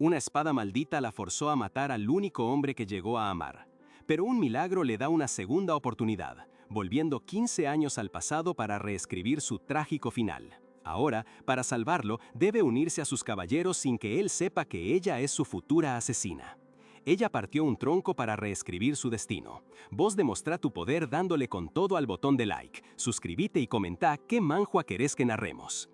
Una espada maldita la forzó a matar al único hombre que llegó a amar. Pero un milagro le da una segunda oportunidad, volviendo 15 años al pasado para reescribir su trágico final. Ahora, para salvarlo, debe unirse a sus caballeros sin que él sepa que ella es su futura asesina. Ella partió un tronco para reescribir su destino. Vos demostrá tu poder dándole con todo al botón de like, suscribite y comentá qué manhua querés que narremos.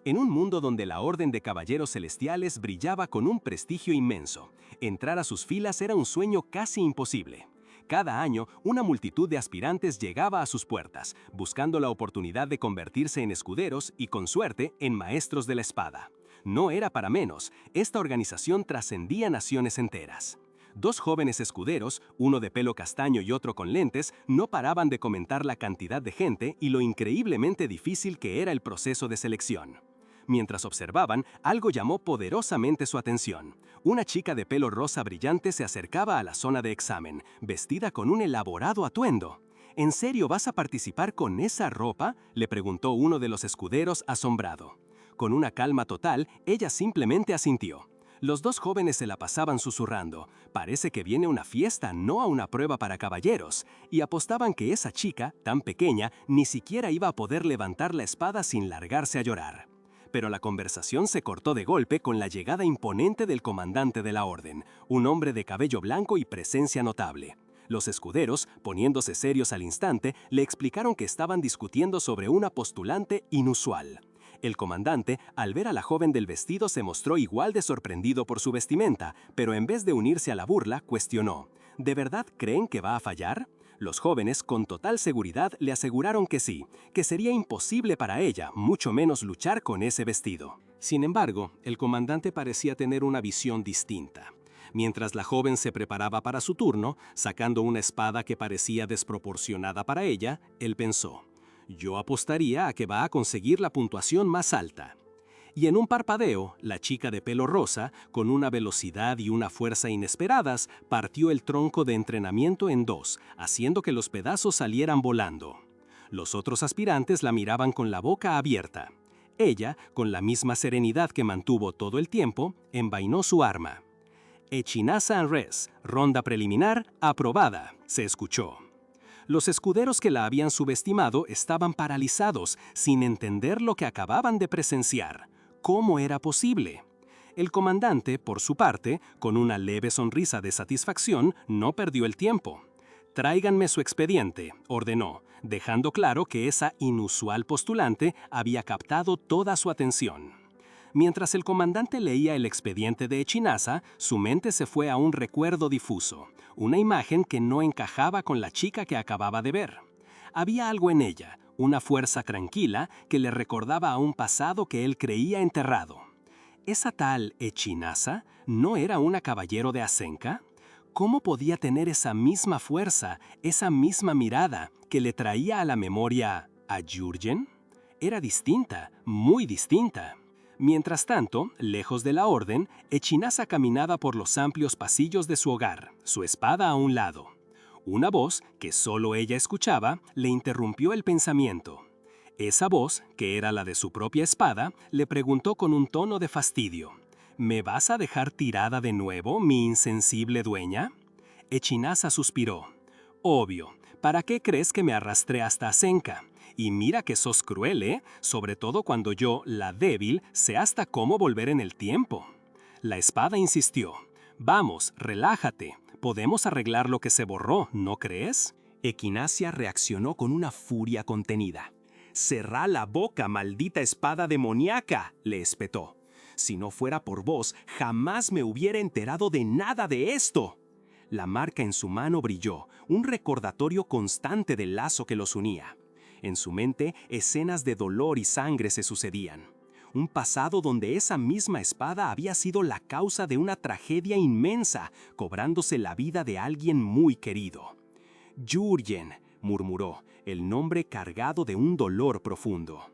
En un mundo donde la Orden de Caballeros Celestiales brillaba con un prestigio inmenso, entrar a sus filas era un sueño casi imposible. Cada año, una multitud de aspirantes llegaba a sus puertas, buscando la oportunidad de convertirse en escuderos y, con suerte, en maestros de la espada. No era para menos, esta organización trascendía naciones enteras. Dos jóvenes escuderos, uno de pelo castaño y otro con lentes, no paraban de comentar la cantidad de gente y lo increíblemente difícil que era el proceso de selección. Mientras observaban, algo llamó poderosamente su atención. Una chica de pelo rosa brillante se acercaba a la zona de examen, vestida con un elaborado atuendo. ¿En serio vas a participar con esa ropa?, le preguntó uno de los escuderos asombrado. Con una calma total, ella simplemente asintió. Los dos jóvenes se la pasaban susurrando. Parece que viene una fiesta, no a una prueba para caballeros, y apostaban que esa chica, tan pequeña, ni siquiera iba a poder levantar la espada sin largarse a llorar. Pero la conversación se cortó de golpe con la llegada imponente del comandante de la orden, un hombre de cabello blanco y presencia notable. Los escuderos, poniéndose serios al instante, le explicaron que estaban discutiendo sobre una postulante inusual. El comandante, al ver a la joven del vestido, se mostró igual de sorprendido por su vestimenta, pero en vez de unirse a la burla, cuestionó: ¿de verdad creen que va a fallar? Los jóvenes, con total seguridad, le aseguraron que sí, que sería imposible para ella, mucho menos luchar con ese vestido. Sin embargo, el comandante parecía tener una visión distinta. Mientras la joven se preparaba para su turno, sacando una espada que parecía desproporcionada para ella, él pensó: yo apostaría a que va a conseguir la puntuación más alta. Y en un parpadeo, la chica de pelo rosa, con una velocidad y una fuerza inesperadas, partió el tronco de entrenamiento en dos, haciendo que los pedazos salieran volando. Los otros aspirantes la miraban con la boca abierta. Ella, con la misma serenidad que mantuvo todo el tiempo, envainó su arma. Echinaza en res, ronda preliminar, aprobada, se escuchó. Los escuderos que la habían subestimado estaban paralizados, sin entender lo que acababan de presenciar. ¿Cómo era posible? El comandante, por su parte, con una leve sonrisa de satisfacción, no perdió el tiempo. «Tráiganme su expediente», ordenó, dejando claro que esa inusual postulante había captado toda su atención. Mientras el comandante leía el expediente de Echinaza, su mente se fue a un recuerdo difuso, una imagen que no encajaba con la chica que acababa de ver. Había algo en ella, una fuerza tranquila que le recordaba a un pasado que él creía enterrado. ¿Esa tal Echinaza no era una caballero de Asenka? ¿Cómo podía tener esa misma fuerza, esa misma mirada que le traía a la memoria a Jurgen? Era distinta, muy distinta. Mientras tanto, lejos de la orden, Echinaza caminaba por los amplios pasillos de su hogar, su espada a un lado. Una voz, que solo ella escuchaba, le interrumpió el pensamiento. Esa voz, que era la de su propia espada, le preguntó con un tono de fastidio: ¿me vas a dejar tirada de nuevo, mi insensible dueña? Echinaza suspiró. Obvio, ¿para qué crees que me arrastré hasta Asenka? Y mira que sos cruel, ¿eh? Sobre todo cuando yo, la débil, sé hasta cómo volver en el tiempo. La espada insistió. Vamos, relájate. Podemos arreglar lo que se borró, ¿no crees? Equinacia reaccionó con una furia contenida. «Cerrá la boca, maldita espada demoníaca», le espetó. «Si no fuera por vos, jamás me hubiera enterado de nada de esto». La marca en su mano brilló, un recordatorio constante del lazo que los unía. En su mente, escenas de dolor y sangre se sucedían. Un pasado donde esa misma espada había sido la causa de una tragedia inmensa, cobrándose la vida de alguien muy querido. «Jurgen», murmuró, el nombre cargado de un dolor profundo.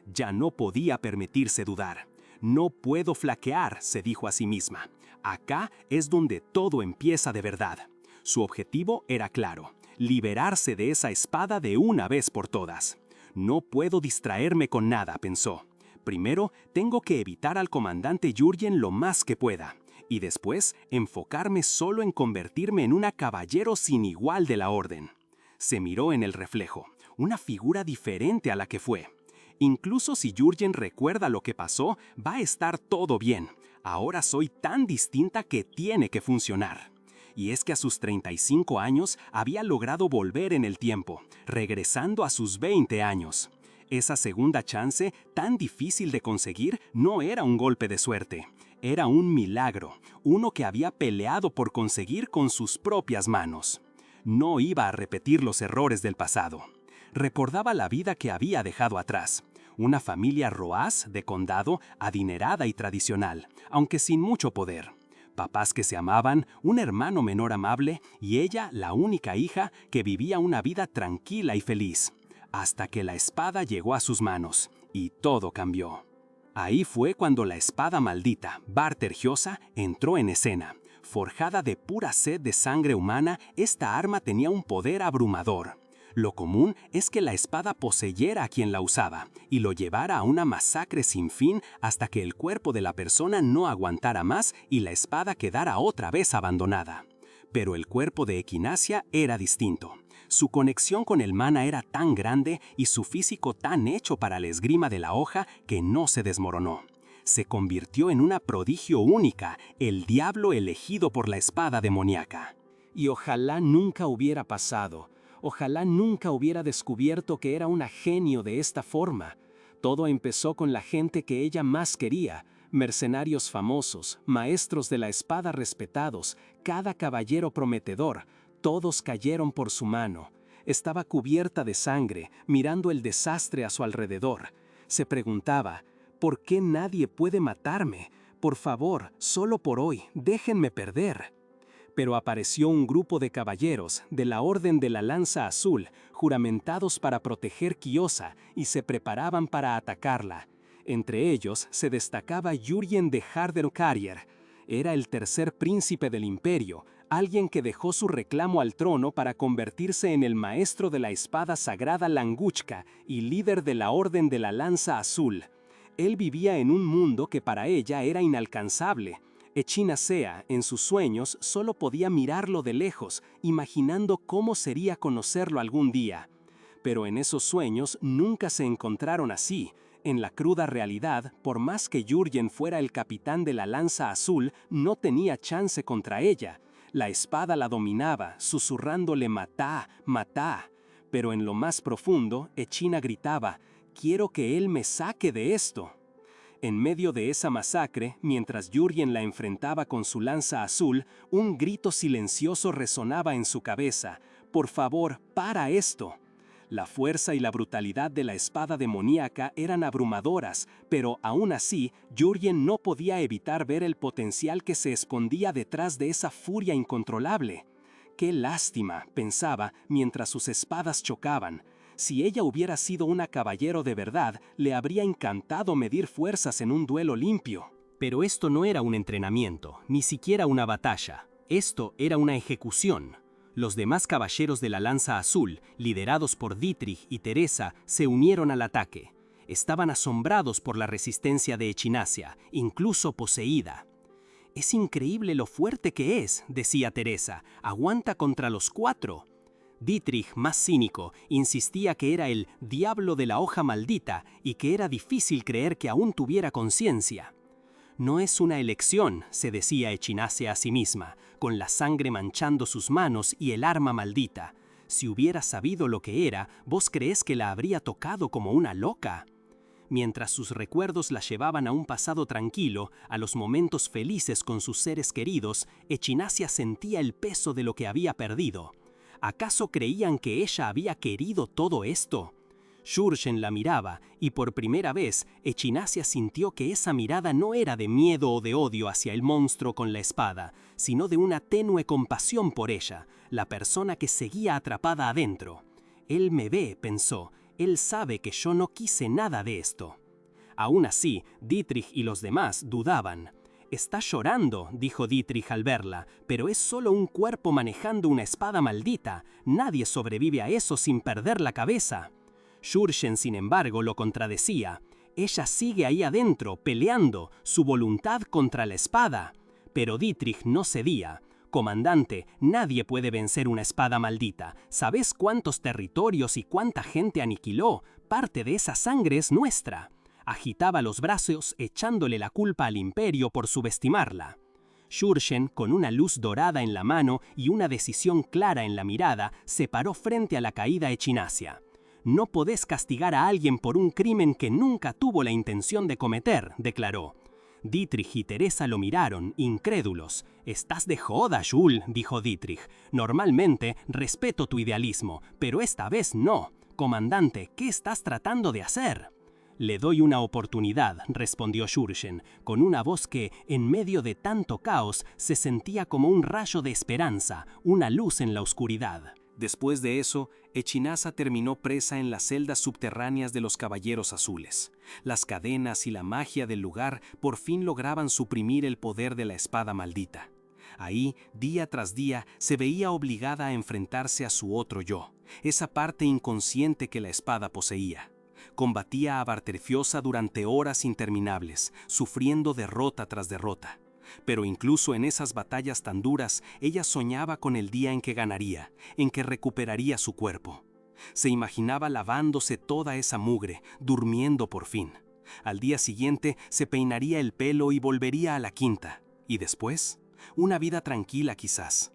Ya no podía permitirse dudar. «No puedo flaquear», se dijo a sí misma. «Acá es donde todo empieza de verdad». Su objetivo era claro: liberarse de esa espada de una vez por todas. «No puedo distraerme con nada», pensó. «Primero, tengo que evitar al comandante Jurgen lo más que pueda. y después enfocarme solo en convertirme en una caballero sin igual de la orden. Se miró en el reflejo, una figura diferente a la que fue. Incluso si Jürgen recuerda lo que pasó, va a estar todo bien. Ahora soy tan distinta que tiene que funcionar. Y es que a sus 35 años había logrado volver en el tiempo, regresando a sus 20 años. Esa segunda chance, tan difícil de conseguir, no era un golpe de suerte. Era un milagro, uno que había peleado por conseguir con sus propias manos. No iba a repetir los errores del pasado. Recordaba la vida que había dejado atrás. Una familia Roaz de condado, adinerada y tradicional, aunque sin mucho poder. Papás que se amaban, un hermano menor amable y ella la única hija que vivía una vida tranquila y feliz. Hasta que la espada llegó a sus manos y todo cambió. Ahí fue cuando la espada maldita, Bartergiosa, entró en escena. Forjada de pura sed de sangre humana, esta arma tenía un poder abrumador. Lo común es que la espada poseyera a quien la usaba y lo llevara a una masacre sin fin hasta que el cuerpo de la persona no aguantara más y la espada quedara otra vez abandonada. Pero el cuerpo de Equinacia era distinto. Su conexión con el mana era tan grande y su físico tan hecho para la esgrima de la hoja que no se desmoronó. Se convirtió en una prodigio única, el diablo elegido por la espada demoníaca. Y ojalá nunca hubiera pasado. Ojalá nunca hubiera descubierto que era una genio de esta forma. Todo empezó con la gente que ella más quería, mercenarios famosos, maestros de la espada respetados, cada caballero prometedor, todos cayeron por su mano. Estaba cubierta de sangre, mirando el desastre a su alrededor. Se preguntaba, ¿por qué nadie puede matarme? Por favor, solo por hoy, déjenme perder. Pero apareció un grupo de caballeros de la Orden de la Lanza Azul, juramentados para proteger Kiosa, y se preparaban para atacarla. Entre ellos se destacaba Jürgen de Hardenkarrier. Era el tercer príncipe del imperio, alguien que dejó su reclamo al trono para convertirse en el maestro de la espada sagrada Languchka y líder de la Orden de la Lanza Azul. Él vivía en un mundo que para ella era inalcanzable. Echinacea, en sus sueños, solo podía mirarlo de lejos, imaginando cómo sería conocerlo algún día. Pero en esos sueños nunca se encontraron así. En la cruda realidad, por más que Jürgen fuera el capitán de la Lanza Azul, no tenía chance contra ella. La espada la dominaba, susurrándole «matá, matá». Pero en lo más profundo, Echina gritaba «quiero que él me saque de esto». En medio de esa masacre, mientras Jürgen la enfrentaba con su lanza azul, un grito silencioso resonaba en su cabeza. «Por favor, para esto». La fuerza y la brutalidad de la espada demoníaca eran abrumadoras, pero aún así, Jürgen no podía evitar ver el potencial que se escondía detrás de esa furia incontrolable. «Qué lástima», pensaba, mientras sus espadas chocaban. Si ella hubiera sido una caballero de verdad, le habría encantado medir fuerzas en un duelo limpio. Pero esto no era un entrenamiento, ni siquiera una batalla. Esto era una ejecución. Los demás caballeros de la Lanza Azul, liderados por Dietrich y Teresa, se unieron al ataque. Estaban asombrados por la resistencia de Echinacia, incluso poseída. «Es increíble lo fuerte que es», decía Teresa. «Aguanta contra los 4». Dietrich, más cínico, insistía que era el diablo de la hoja maldita y que era difícil creer que aún tuviera conciencia. «No es una elección», se decía Echinacea a sí misma, con la sangre manchando sus manos y el arma maldita. «Si hubiera sabido lo que era, ¿vos creés que la habría tocado como una loca?» Mientras sus recuerdos la llevaban a un pasado tranquilo, a los momentos felices con sus seres queridos, Echinacea sentía el peso de lo que había perdido. ¿Acaso creían que ella había querido todo esto? Jürgen la miraba y por primera vez Echinacea sintió que esa mirada no era de miedo o de odio hacia el monstruo con la espada, sino de una tenue compasión por ella, la persona que seguía atrapada adentro. «Él me ve», pensó, «él sabe que yo no quise nada de esto». Aún así, Dietrich y los demás dudaban. «Está llorando», dijo Dietrich al verla, «pero es solo un cuerpo manejando una espada maldita. Nadie sobrevive a eso sin perder la cabeza». Jürgen, sin embargo, lo contradecía. «Ella sigue ahí adentro, peleando, su voluntad contra la espada». Pero Dietrich no cedía. «Comandante, nadie puede vencer una espada maldita. ¿Sabes cuántos territorios y cuánta gente aniquiló? Parte de esa sangre es nuestra». Agitaba los brazos echándole la culpa al imperio por subestimarla. Jürgen, con una luz dorada en la mano y una decisión clara en la mirada, se paró frente a la caída Echinasia. «No podés castigar a alguien por un crimen que nunca tuvo la intención de cometer», declaró. Dietrich y Teresa lo miraron, incrédulos. «Estás de joda, Jules», dijo Dietrich. «Normalmente respeto tu idealismo, pero esta vez no. Comandante, ¿qué estás tratando de hacer?» «Le doy una oportunidad», respondió Jürgen, con una voz que, en medio de tanto caos, se sentía como un rayo de esperanza, una luz en la oscuridad. Después de eso, Echinasa terminó presa en las celdas subterráneas de los Caballeros Azules. Las cadenas y la magia del lugar por fin lograban suprimir el poder de la espada maldita. Ahí, día tras día, se veía obligada a enfrentarse a su otro yo, esa parte inconsciente que la espada poseía. Combatía a Barterfiosa durante horas interminables, sufriendo derrota tras derrota. Pero incluso en esas batallas tan duras, ella soñaba con el día en que ganaría, en que recuperaría su cuerpo. Se imaginaba lavándose toda esa mugre, durmiendo por fin. Al día siguiente se peinaría el pelo y volvería a la quinta. Y después, una vida tranquila quizás.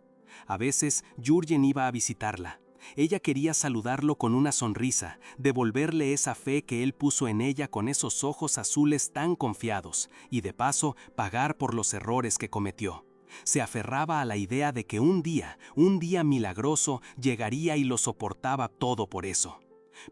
A veces, Jürgen iba a visitarla. Ella quería saludarlo con una sonrisa, devolverle esa fe que él puso en ella con esos ojos azules tan confiados, y de paso pagar por los errores que cometió. Se aferraba a la idea de que un día milagroso, llegaría y lo soportaba todo por eso.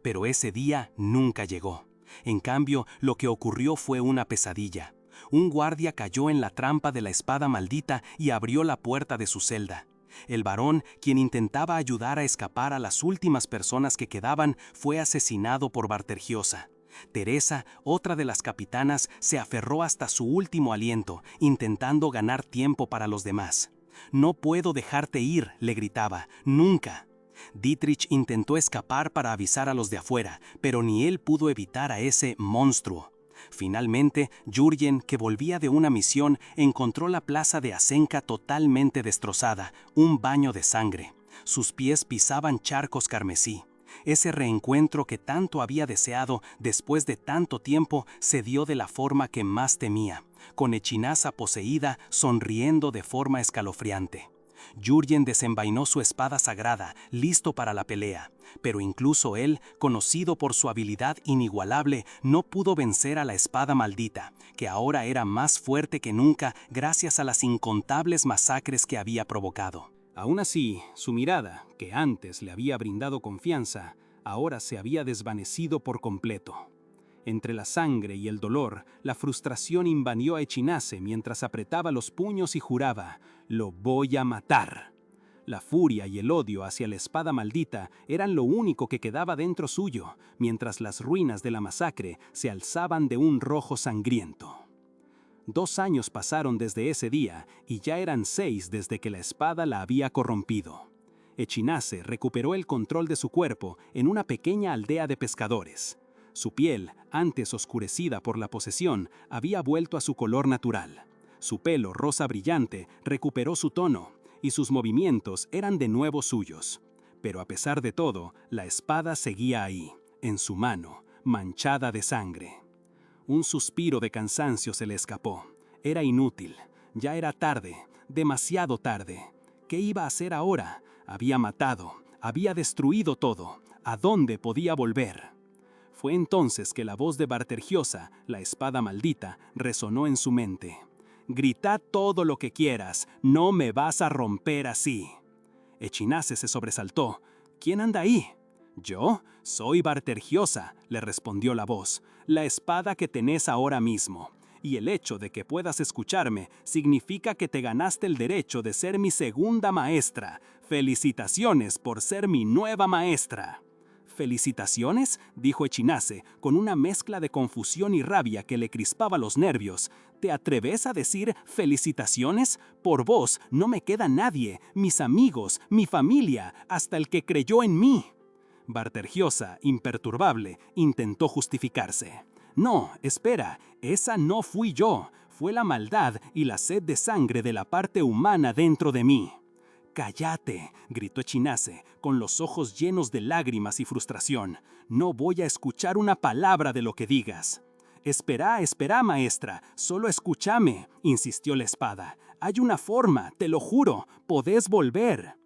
Pero ese día nunca llegó. En cambio, lo que ocurrió fue una pesadilla. Un guardia cayó en la trampa de la espada maldita y abrió la puerta de su celda. El varón, quien intentaba ayudar a escapar a las últimas personas que quedaban, fue asesinado por Bartergiosa. Teresa, otra de las capitanas, se aferró hasta su último aliento, intentando ganar tiempo para los demás. «No puedo dejarte ir», le gritaba, «nunca». Dietrich intentó escapar para avisar a los de afuera, pero ni él pudo evitar a ese monstruo. Finalmente, Jürgen, que volvía de una misión, encontró la plaza de Asenka totalmente destrozada, un baño de sangre. Sus pies pisaban charcos carmesí. Ese reencuentro que tanto había deseado después de tanto tiempo se dio de la forma que más temía, con Echinasa poseída, sonriendo de forma escalofriante. Jürgen desenvainó su espada sagrada, listo para la pelea, pero incluso él, conocido por su habilidad inigualable, no pudo vencer a la espada maldita, que ahora era más fuerte que nunca gracias a las incontables masacres que había provocado. Aún así, su mirada, que antes le había brindado confianza, ahora se había desvanecido por completo. Entre la sangre y el dolor, la frustración invadió a Echinase mientras apretaba los puños y juraba: «Lo voy a matar». La furia y el odio hacia la espada maldita eran lo único que quedaba dentro suyo, mientras las ruinas de la masacre se alzaban de un rojo sangriento. 2 años pasaron desde ese día y ya eran 6 desde que la espada la había corrompido. Echinase recuperó el control de su cuerpo en una pequeña aldea de pescadores. Su piel, antes oscurecida por la posesión, había vuelto a su color natural. Su pelo rosa brillante recuperó su tono, y sus movimientos eran de nuevo suyos. Pero a pesar de todo, la espada seguía ahí, en su mano, manchada de sangre. Un suspiro de cansancio se le escapó. Era inútil. Ya era tarde, demasiado tarde. ¿Qué iba a hacer ahora? Había matado, había destruido todo. ¿A dónde podía volver? Fue entonces que la voz de Bartergiosa, la espada maldita, resonó en su mente. «Grita todo lo que quieras, no me vas a romper así». Echinase se sobresaltó. «¿Quién anda ahí?» «Yo soy Bartergiosa», le respondió la voz, «la espada que tenés ahora mismo. Y el hecho de que puedas escucharme significa que te ganaste el derecho de ser mi segunda maestra. Felicitaciones por ser mi nueva maestra». «¿Felicitaciones?», dijo Echinase, con una mezcla de confusión y rabia que le crispaba los nervios. «¿Te atreves a decir felicitaciones? Por vos no me queda nadie, mis amigos, mi familia, hasta el que creyó en mí». Bartergiosa, imperturbable, intentó justificarse. «No, espera, esa no fui yo. fue la maldad y la sed de sangre de la parte humana dentro de mí. «¡Cállate!», gritó Echinacea, con los ojos llenos de lágrimas y frustración. «No voy a escuchar una palabra de lo que digas». «Espera, maestra, solo escúchame», insistió la espada. «Hay una forma, te lo juro, podés volver».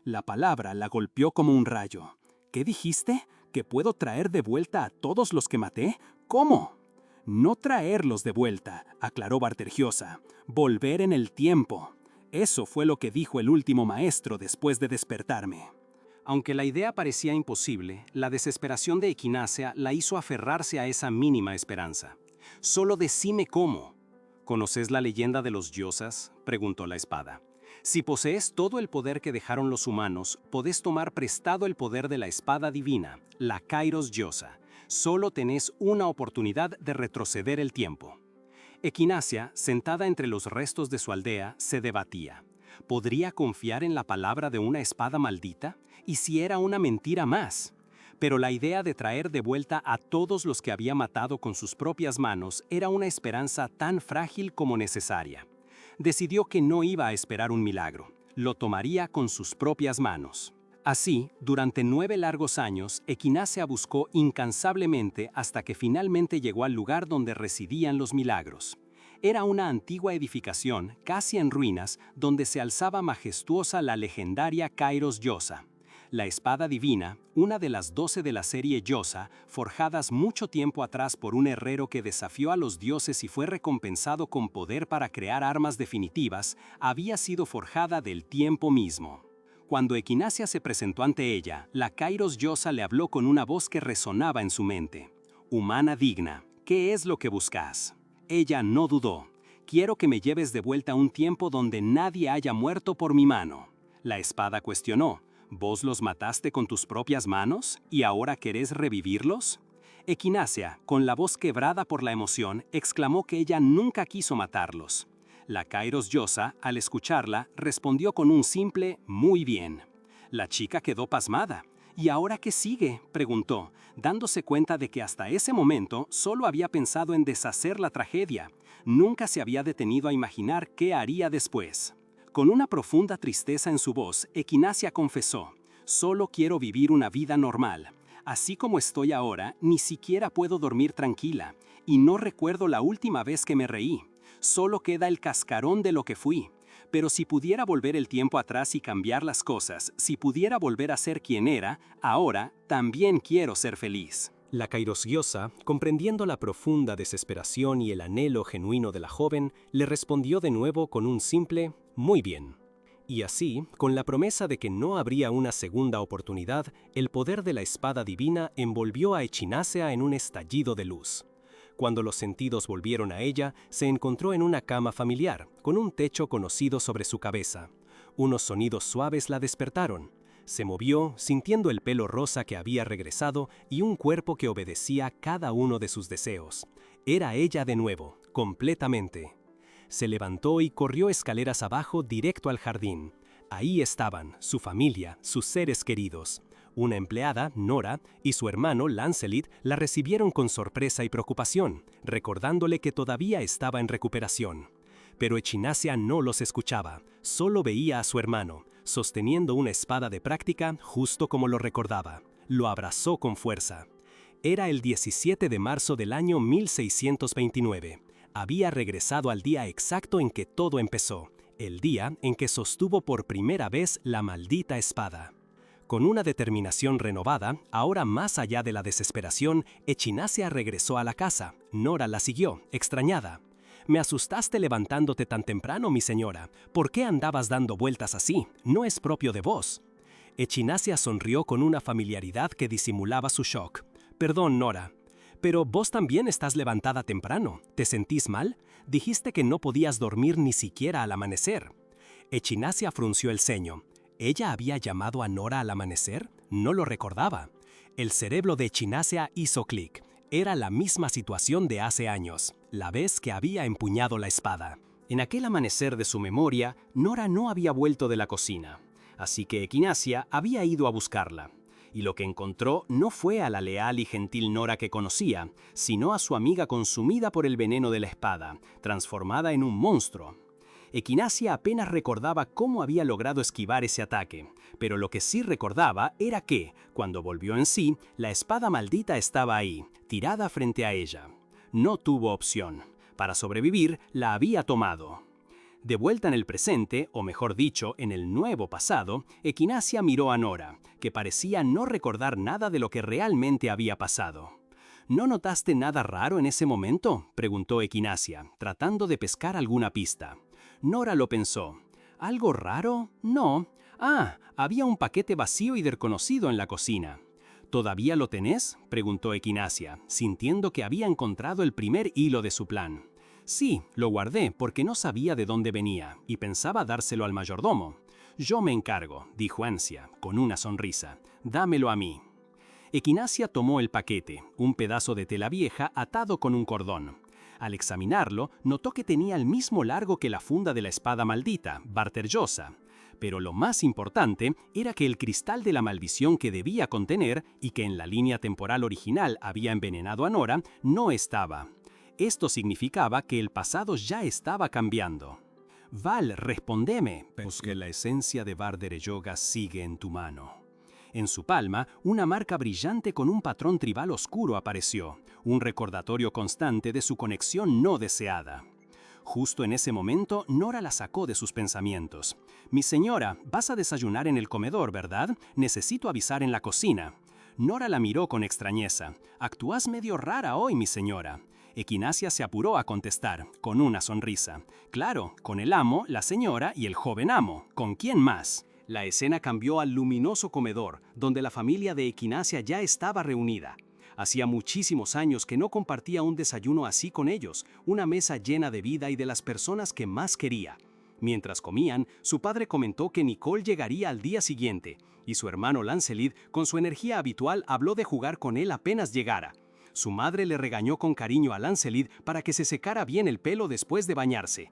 La palabra la golpeó como un rayo. «¿Qué dijiste? ¿Que puedo traer de vuelta a todos los que maté? ¿Cómo?». «No traerlos de vuelta», aclaró Bartergiosa. «Volver en el tiempo». Eso fue lo que dijo el último maestro después de despertarme. Aunque la idea parecía imposible, la desesperación de Echinacea la hizo aferrarse a esa mínima esperanza. «Solo decime cómo». «¿Conoces la leyenda de los Yosas?», preguntó la espada. «Si posees todo el poder que dejaron los humanos, podés tomar prestado el poder de la espada divina, la Kairos Yosa. Solo tenés una oportunidad de retroceder el tiempo». Echinacea, sentada entre los restos de su aldea, se debatía. ¿Podría confiar en la palabra de una espada maldita? ¿Y si era una mentira más? Pero la idea de traer de vuelta a todos los que había matado con sus propias manos era una esperanza tan frágil como necesaria. Decidió que no iba a esperar un milagro, lo tomaría con sus propias manos. Así, durante 9 largos años, Echinacea buscó incansablemente hasta que finalmente llegó al lugar donde residían los milagros. Era una antigua edificación, casi en ruinas, donde se alzaba majestuosa la legendaria Kairos Yosa. La espada divina, una de las 12 de la serie Yosa, forjadas mucho tiempo atrás por un herrero que desafió a los dioses y fue recompensado con poder para crear armas definitivas, había sido forjada del tiempo mismo. Cuando Echinacea se presentó ante ella, la Kairos Yosa le habló con una voz que resonaba en su mente. «Humana digna, ¿qué es lo que buscas?». Ella no dudó. «Quiero que me lleves de vuelta a un tiempo donde nadie haya muerto por mi mano». La espada cuestionó. «¿Vos los mataste con tus propias manos y ahora querés revivirlos?». Echinacea, con la voz quebrada por la emoción, exclamó que ella nunca quiso matarlos. La Kairos Yosa, al escucharla, respondió con un simple «muy bien». La chica quedó pasmada. «¿Y ahora qué sigue?», preguntó, dándose cuenta de que hasta ese momento solo había pensado en deshacer la tragedia. Nunca se había detenido a imaginar qué haría después. Con una profunda tristeza en su voz, Echinacea confesó: «Solo quiero vivir una vida normal. Así como estoy ahora, ni siquiera puedo dormir tranquila, y no recuerdo la última vez que me reí. Solo queda el cascarón de lo que fui. Pero si pudiera volver el tiempo atrás y cambiar las cosas, si pudiera volver a ser quien era, ahora también quiero ser feliz». La Kairos Yosa, comprendiendo la profunda desesperación y el anhelo genuino de la joven, le respondió de nuevo con un simple «muy bien». Y así, con la promesa de que no habría una segunda oportunidad, el poder de la espada divina envolvió a Echinacea en un estallido de luz. Cuando los sentidos volvieron a ella, se encontró en una cama familiar, con un techo conocido sobre su cabeza. Unos sonidos suaves la despertaron. Se movió, sintiendo el pelo rosa que había regresado y un cuerpo que obedecía cada uno de sus deseos. Era ella de nuevo, completamente. Se levantó y corrió escaleras abajo directo al jardín. Ahí estaban, su familia, sus seres queridos. Una empleada, Nora, y su hermano, Lancelot, la recibieron con sorpresa y preocupación, recordándole que todavía estaba en recuperación. Pero Echinacea no los escuchaba, solo veía a su hermano, sosteniendo una espada de práctica justo como lo recordaba. Lo abrazó con fuerza. Era el 17 de marzo del año 1629. Había regresado al día exacto en que todo empezó, el día en que sostuvo por primera vez la maldita espada. Con una determinación renovada, ahora más allá de la desesperación, Echinacea regresó a la casa. Nora la siguió, extrañada. «Me asustaste levantándote tan temprano, mi señora. ¿Por qué andabas dando vueltas así? No es propio de vos». Echinacea sonrió con una familiaridad que disimulaba su shock. «Perdón, Nora. Pero vos también estás levantada temprano. ¿Te sentís mal? Dijiste que no podías dormir ni siquiera al amanecer». Echinacea frunció el ceño. ¿Ella había llamado a Nora al amanecer? No lo recordaba. El cerebro de Echinacea hizo clic. Era la misma situación de hace años, la vez que había empuñado la espada. En aquel amanecer de su memoria, Nora no había vuelto de la cocina, así que Echinacea había ido a buscarla. y lo que encontró no fue a la leal y gentil Nora que conocía, sino a su amiga consumida por el veneno de la espada, transformada en un monstruo. Equinacia apenas recordaba cómo había logrado esquivar ese ataque, pero lo que sí recordaba era que, cuando volvió en sí, la espada maldita estaba ahí, tirada frente a ella. No tuvo opción. Para sobrevivir, la había tomado. De vuelta en el presente, o mejor dicho, en el nuevo pasado, Equinacia miró a Nora, que parecía no recordar nada de lo que realmente había pasado. ¿No notaste nada raro en ese momento?, preguntó Equinacia, tratando de pescar alguna pista. Nora lo pensó. ¿Algo raro? No. Ah, había un paquete vacío y desconocido en la cocina. ¿Todavía lo tenés?, preguntó Equinacia, sintiendo que había encontrado el primer hilo de su plan. Sí, lo guardé porque no sabía de dónde venía y pensaba dárselo al mayordomo. Yo me encargo, dijo Ansia, con una sonrisa. Dámelo a mí. Equinacia tomó el paquete, un pedazo de tela vieja atado con un cordón. Al examinarlo, notó que tenía el mismo largo que la funda de la espada maldita, Barterjosa. Pero lo más importante era que el cristal de la maldición que debía contener, y que en la línea temporal original había envenenado a Nora, no estaba. Esto significaba que el pasado ya estaba cambiando. Val, respóndeme, pues que la esencia de Barderjoga sigue en tu mano. En su palma, una marca brillante con un patrón tribal oscuro apareció, un recordatorio constante de su conexión no deseada. Justo en ese momento, Nora la sacó de sus pensamientos. «Mi señora, vas a desayunar en el comedor, ¿verdad? Necesito avisar en la cocina». Nora la miró con extrañeza. «Actúas medio rara hoy, mi señora». Equinacia se apuró a contestar, con una sonrisa. «Claro, con el amo, la señora y el joven amo. ¿Con quién más?» La escena cambió al luminoso comedor, donde la familia de Equinacia ya estaba reunida. Hacía muchísimos años que no compartía un desayuno así con ellos, una mesa llena de vida y de las personas que más quería. Mientras comían, su padre comentó que Nicole llegaría al día siguiente, y su hermano Lancelid, con su energía habitual, habló de jugar con él apenas llegara. Su madre le regañó con cariño a Lancelid para que se secara bien el pelo después de bañarse.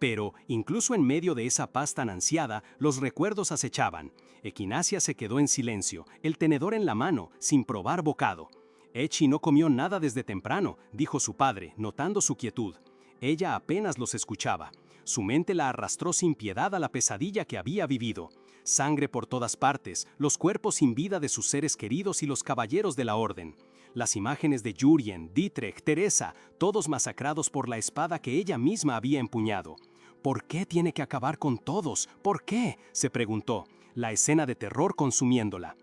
Pero, incluso en medio de esa paz tan ansiada, los recuerdos acechaban. Equinacia se quedó en silencio, el tenedor en la mano, sin probar bocado. «Echi no comió nada desde temprano», dijo su padre, notando su quietud. Ella apenas los escuchaba. Su mente la arrastró sin piedad a la pesadilla que había vivido. Sangre por todas partes, los cuerpos sin vida de sus seres queridos y los caballeros de la orden. Las imágenes de Jurien, Dietrich, Teresa, todos masacrados por la espada que ella misma había empuñado. «¿Por qué tiene que acabar con todos? ¿Por qué?», se preguntó, la escena de terror consumiéndola.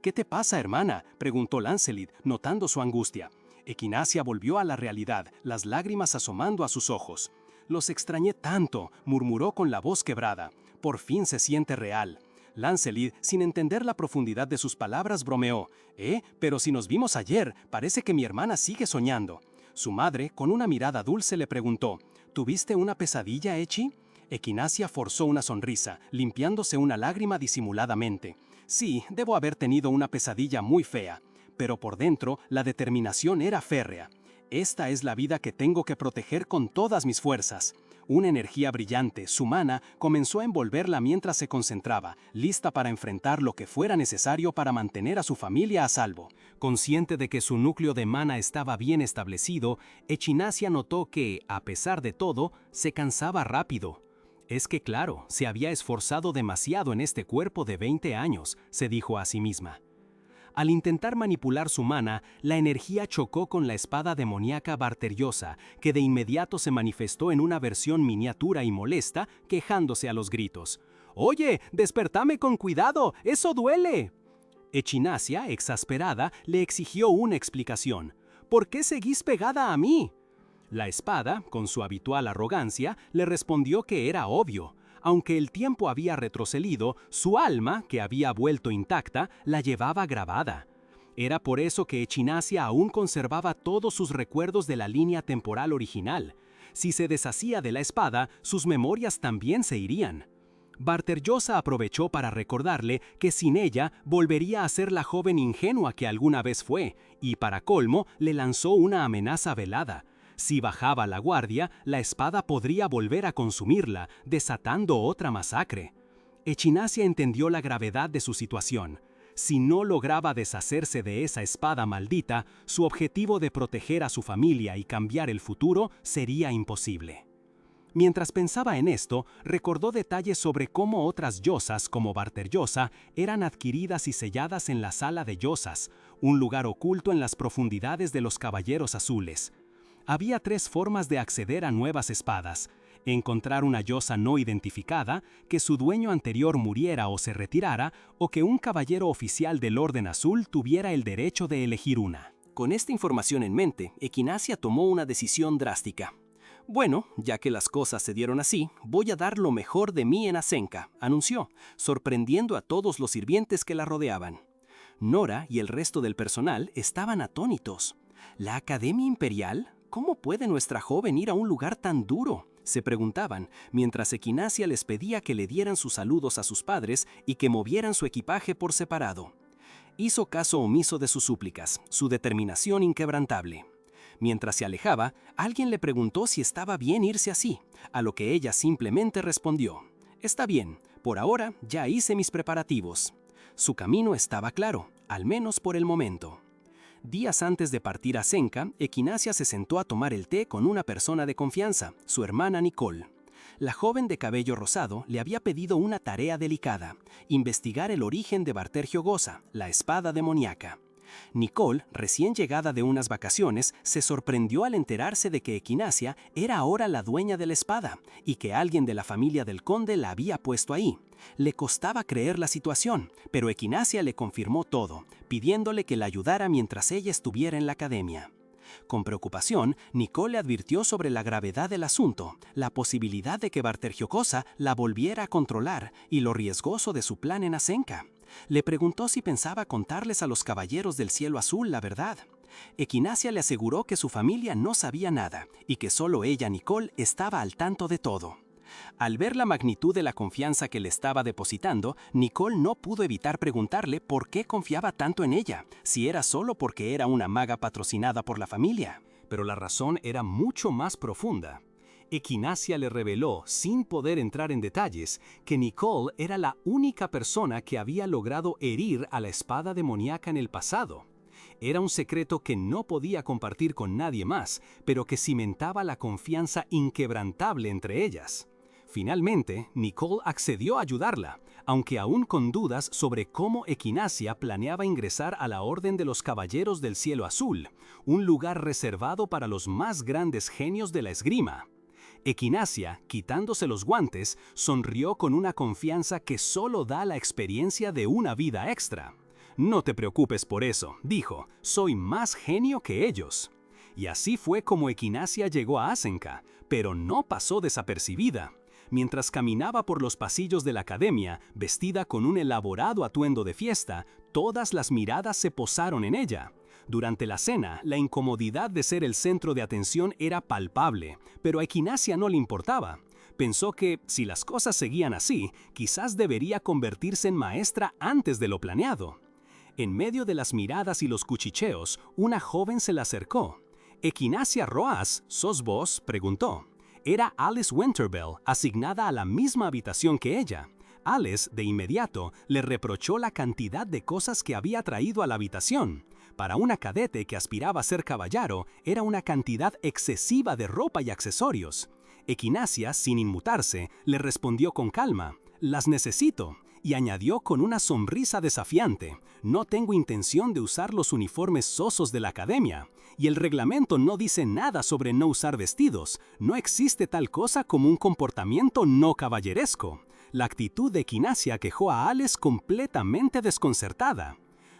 «¿Qué te pasa, hermana?», preguntó Lancelid, notando su angustia. Equinacia volvió a la realidad, las lágrimas asomando a sus ojos. «Los extrañé tanto», murmuró con la voz quebrada. «Por fin se siente real». Lancelid, sin entender la profundidad de sus palabras, bromeó. Pero si nos vimos ayer, parece que mi hermana sigue soñando». Su madre, con una mirada dulce, le preguntó, «¿Tuviste una pesadilla, Echi?». Equinacia forzó una sonrisa, limpiándose una lágrima disimuladamente. «Sí, debo haber tenido una pesadilla muy fea». Pero por dentro, la determinación era férrea. «Esta es la vida que tengo que proteger con todas mis fuerzas». Una energía brillante, su mana, comenzó a envolverla mientras se concentraba, lista para enfrentar lo que fuera necesario para mantener a su familia a salvo. Consciente de que su núcleo de mana estaba bien establecido, Equinacia notó que, a pesar de todo, se cansaba rápido. «Es que claro, se había esforzado demasiado en este cuerpo de 20 años», se dijo a sí misma. Al intentar manipular su mana, la energía chocó con la espada demoníaca Barterjosa, que de inmediato se manifestó en una versión miniatura y molesta, quejándose a los gritos. «¡Oye, despertame con cuidado! ¡Eso duele!». Equinacia, exasperada, le exigió una explicación. «¿Por qué seguís pegada a mí?». La espada, con su habitual arrogancia, le respondió que era obvio. Aunque el tiempo había retrocedido, su alma, que había vuelto intacta, la llevaba grabada. Era por eso que Equinacia aún conservaba todos sus recuerdos de la línea temporal original. Si se deshacía de la espada, sus memorias también se irían. Barterjosa aprovechó para recordarle que sin ella volvería a ser la joven ingenua que alguna vez fue, y para colmo le lanzó una amenaza velada. Si bajaba la guardia, la espada podría volver a consumirla, desatando otra masacre. Equinacia entendió la gravedad de su situación. Si no lograba deshacerse de esa espada maldita, su objetivo de proteger a su familia y cambiar el futuro sería imposible. Mientras pensaba en esto, recordó detalles sobre cómo otras yosas como Barter-Yosa eran adquiridas y selladas en la Sala de Yosas, un lugar oculto en las profundidades de los Caballeros Azules. Había 3 formas de acceder a nuevas espadas: encontrar una yosa no identificada, que su dueño anterior muriera o se retirara, o que un caballero oficial del Orden Azul tuviera el derecho de elegir una. Con esta información en mente, Equinacia tomó una decisión drástica. Bueno, ya que las cosas se dieron así, voy a dar lo mejor de mí en Azenka, anunció, sorprendiendo a todos los sirvientes que la rodeaban. Nora y el resto del personal estaban atónitos. ¿La Academia Imperial? ¿Cómo puede nuestra joven ir a un lugar tan duro?, se preguntaban, mientras Equinacia les pedía que le dieran sus saludos a sus padres y que movieran su equipaje por separado. Hizo caso omiso de sus súplicas, su determinación inquebrantable. Mientras se alejaba, alguien le preguntó si estaba bien irse así, a lo que ella simplemente respondió: «Está bien, por ahora ya hice mis preparativos». Su camino estaba claro, al menos por el momento. Días antes de partir a Azenka, Equinacia se sentó a tomar el té con una persona de confianza, su hermana Nicole. La joven de cabello rosado le había pedido una tarea delicada: investigar el origen de Barter-Yosa, la espada demoníaca. Nicole, recién llegada de unas vacaciones, se sorprendió al enterarse de que Equinacia era ahora la dueña de la espada y que alguien de la familia del conde la había puesto ahí. Le costaba creer la situación, pero Equinacia le confirmó todo, pidiéndole que la ayudara mientras ella estuviera en la academia. Con preocupación, Nicole le advirtió sobre la gravedad del asunto, la posibilidad de que Barter-Yosa la volviera a controlar y lo riesgoso de su plan en Azenka. Le preguntó si pensaba contarles a los Caballeros del Cielo Azul la verdad. Equinacia le aseguró que su familia no sabía nada y que solo ella, Nicole, estaba al tanto de todo. Al ver la magnitud de la confianza que le estaba depositando, Nicole no pudo evitar preguntarle por qué confiaba tanto en ella, si era solo porque era una maga patrocinada por la familia. Pero la razón era mucho más profunda. Equinacia le reveló, sin poder entrar en detalles, que Nicole era la única persona que había logrado herir a la espada demoníaca en el pasado. Era un secreto que no podía compartir con nadie más, pero que cimentaba la confianza inquebrantable entre ellas. Finalmente, Nicole accedió a ayudarla, aunque aún con dudas sobre cómo Equinacia planeaba ingresar a la Orden de los Caballeros del Cielo Azul, un lugar reservado para los más grandes genios de la esgrima. Equinacia, quitándose los guantes, sonrió con una confianza que solo da la experiencia de una vida extra. «No te preocupes por eso», dijo, «soy más genio que ellos». Y así fue como Equinacia llegó a Azenka, pero no pasó desapercibida. Mientras caminaba por los pasillos de la academia, vestida con un elaborado atuendo de fiesta, todas las miradas se posaron en ella. Durante la cena, la incomodidad de ser el centro de atención era palpable, pero a Equinacia no le importaba. Pensó que, si las cosas seguían así, quizás debería convertirse en maestra antes de lo planeado. En medio de las miradas y los cuchicheos, una joven se le acercó. «Equinacia Roas, ¿sos vos?», preguntó. Era Alice Winterbell, asignada a la misma habitación que ella. Alice, de inmediato, le reprochó la cantidad de cosas que había traído a la habitación. Para una cadete que aspiraba a ser caballero, era una cantidad excesiva de ropa y accesorios. Equinacia, sin inmutarse, le respondió con calma: «Las necesito», y añadió con una sonrisa desafiante: «No tengo intención de usar los uniformes sosos de la academia. Y el reglamento no dice nada sobre no usar vestidos. No existe tal cosa como un comportamiento no caballeresco». La actitud de Equinacia quejó a Alice completamente desconcertada.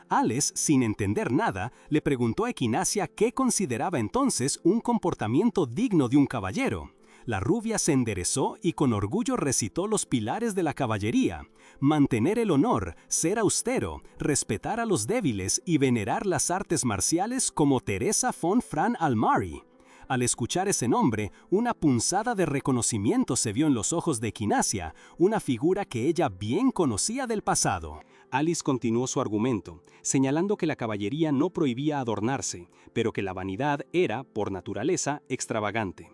Alice, sin entender nada, le preguntó a Equinacia qué consideraba entonces un comportamiento digno de un caballero. La rubia se enderezó y con orgullo recitó los pilares de la caballería: mantener el honor, ser austero, respetar a los débiles y venerar las artes marciales como Teresa von Fran Almari. Al escuchar ese nombre, una punzada de reconocimiento se vio en los ojos de Equinacia, una figura que ella bien conocía del pasado. Alice continuó su argumento, señalando que la caballería no prohibía adornarse, pero que la vanidad era, por naturaleza, extravagante.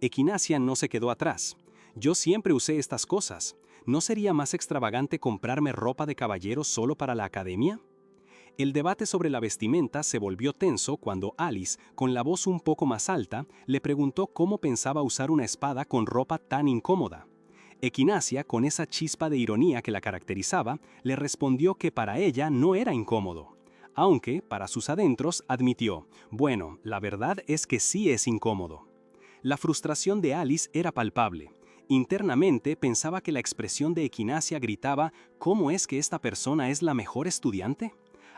Equinacia no se quedó atrás. «Yo siempre usé estas cosas. ¿No sería más extravagante comprarme ropa de caballero solo para la academia? El debate sobre la vestimenta se volvió tenso cuando Alice, con la voz un poco más alta, le preguntó cómo pensaba usar una espada con ropa tan incómoda. Equinacia, con esa chispa de ironía que la caracterizaba, le respondió que para ella no era incómodo. Aunque, para sus adentros, admitió, bueno, la verdad es que sí es incómodo. La frustración de Alice era palpable. Internamente pensaba que la expresión de Equinacia gritaba, ¿cómo es que esta persona es la mejor estudiante?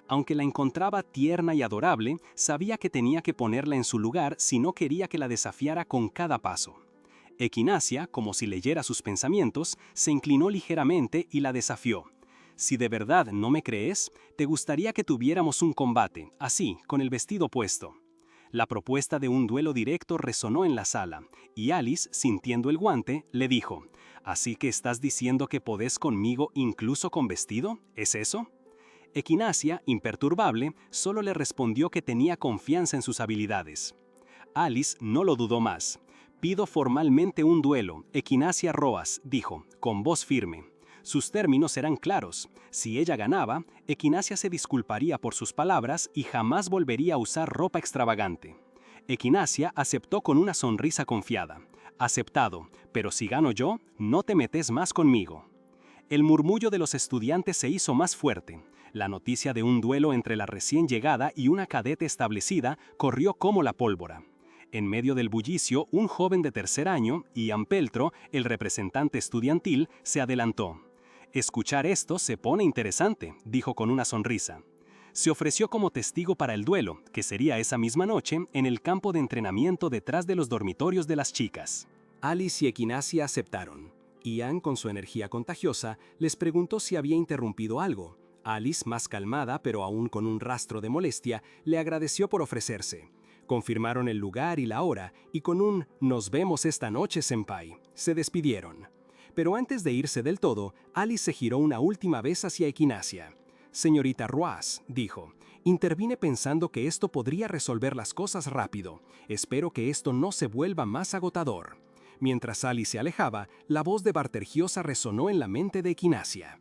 Aunque la encontraba tierna y adorable, sabía que tenía que ponerla en su lugar si no quería que la desafiara con cada paso. Equinacia, como si leyera sus pensamientos, se inclinó ligeramente y la desafió. Si de verdad no me crees, te gustaría que tuviéramos un combate, así, con el vestido puesto. La propuesta de un duelo directo resonó en la sala, y Alice, sintiendo el guante, le dijo, ¿así que estás diciendo que podés conmigo incluso con vestido? ¿Es eso? Equinacia, imperturbable, solo le respondió que tenía confianza en sus habilidades. Alice no lo dudó más. Pido formalmente un duelo, Equinacia Roas, dijo, con voz firme. Sus términos eran claros. Si ella ganaba, Equinacia se disculparía por sus palabras y jamás volvería a usar ropa extravagante. Equinacia aceptó con una sonrisa confiada. Aceptado, pero si gano yo, no te metes más conmigo. El murmullo de los estudiantes se hizo más fuerte. La noticia de un duelo entre la recién llegada y una cadete establecida corrió como la pólvora. En medio del bullicio, un joven de tercer año, Ian Peltro, el representante estudiantil, se adelantó. Escuchar esto se pone interesante, dijo con una sonrisa. Se ofreció como testigo para el duelo, que sería esa misma noche en el campo de entrenamiento detrás de los dormitorios de las chicas. Alice y Equinacia aceptaron. Ian, con su energía contagiosa, les preguntó si había interrumpido algo. Alice, más calmada pero aún con un rastro de molestia, le agradeció por ofrecerse. Confirmaron el lugar y la hora, y con un «Nos vemos esta noche, senpai», se despidieron. Pero antes de irse del todo, Alice se giró una última vez hacia Equinacia. «Señorita Roas», dijo, «intervine pensando que esto podría resolver las cosas rápido. Espero que esto no se vuelva más agotador». Mientras Alice se alejaba, la voz de Bartergiosa resonó en la mente de Equinacia.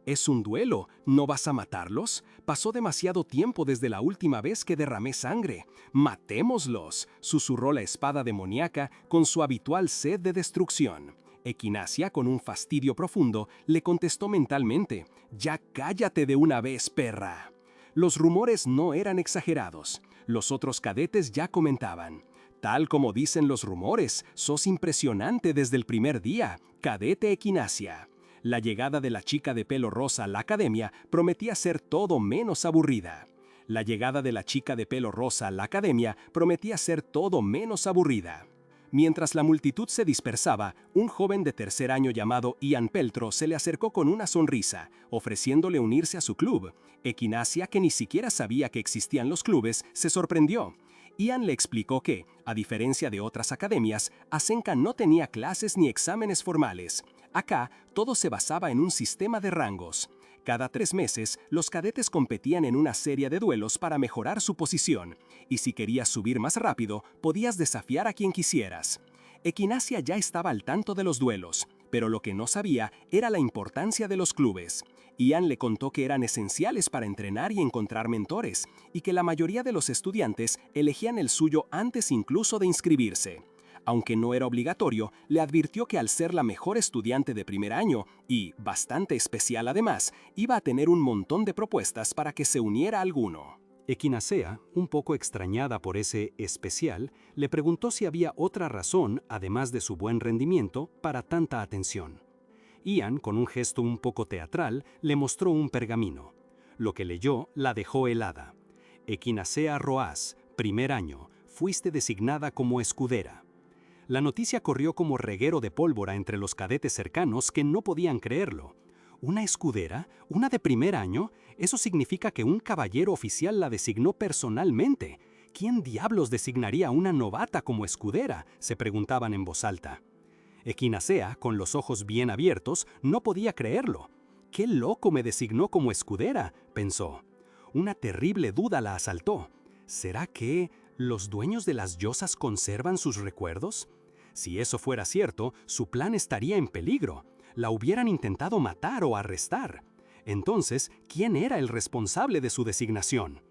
¿Es un duelo? ¿No vas a matarlos? Pasó demasiado tiempo desde la última vez que derramé sangre. ¡Matémoslos!, susurró la espada demoníaca con su habitual sed de destrucción. Equinacia, con un fastidio profundo, le contestó mentalmente, «Ya cállate de una vez, perra». Los rumores no eran exagerados. Los otros cadetes ya comentaban. «Tal como dicen los rumores, sos impresionante desde el primer día, cadete Equinacia». La llegada de la chica de pelo rosa a la academia prometía ser todo menos aburrida. La llegada de la chica de pelo rosa a la academia prometía ser todo menos aburrida. Mientras la multitud se dispersaba, un joven de tercer año llamado Ian Peltro se le acercó con una sonrisa, ofreciéndole unirse a su club. Equinacia, que ni siquiera sabía que existían los clubes, se sorprendió. Ian le explicó que, a diferencia de otras academias, Asenka no tenía clases ni exámenes formales. Acá, todo se basaba en un sistema de rangos. Cada 3 meses, los cadetes competían en una serie de duelos para mejorar su posición, y si querías subir más rápido, podías desafiar a quien quisieras. Equinacia ya estaba al tanto de los duelos, pero lo que no sabía era la importancia de los clubes. Ian le contó que eran esenciales para entrenar y encontrar mentores, y que la mayoría de los estudiantes elegían el suyo antes incluso de inscribirse. Aunque no era obligatorio, le advirtió que al ser la mejor estudiante de primer año, y bastante especial además, iba a tener un montón de propuestas para que se uniera a alguno. Equinacea, un poco extrañada por ese especial, le preguntó si había otra razón, además de su buen rendimiento, para tanta atención. Ian, con un gesto un poco teatral, le mostró un pergamino. Lo que leyó la dejó helada. Equinacea Roas, primer año, fuiste designada como escudera. La noticia corrió como reguero de pólvora entre los cadetes cercanos que no podían creerlo. ¿Una escudera? ¿Una de primer año? Eso significa que un caballero oficial la designó personalmente. ¿Quién diablos designaría a una novata como escudera?, se preguntaban en voz alta. Equinacea, con los ojos bien abiertos, no podía creerlo. «¡Qué loco me designó como escudera!», pensó. Una terrible duda la asaltó. ¿Será que los dueños de las yosas conservan sus recuerdos? Si eso fuera cierto, su plan estaría en peligro. La hubieran intentado matar o arrestar. Entonces, ¿quién era el responsable de su designación?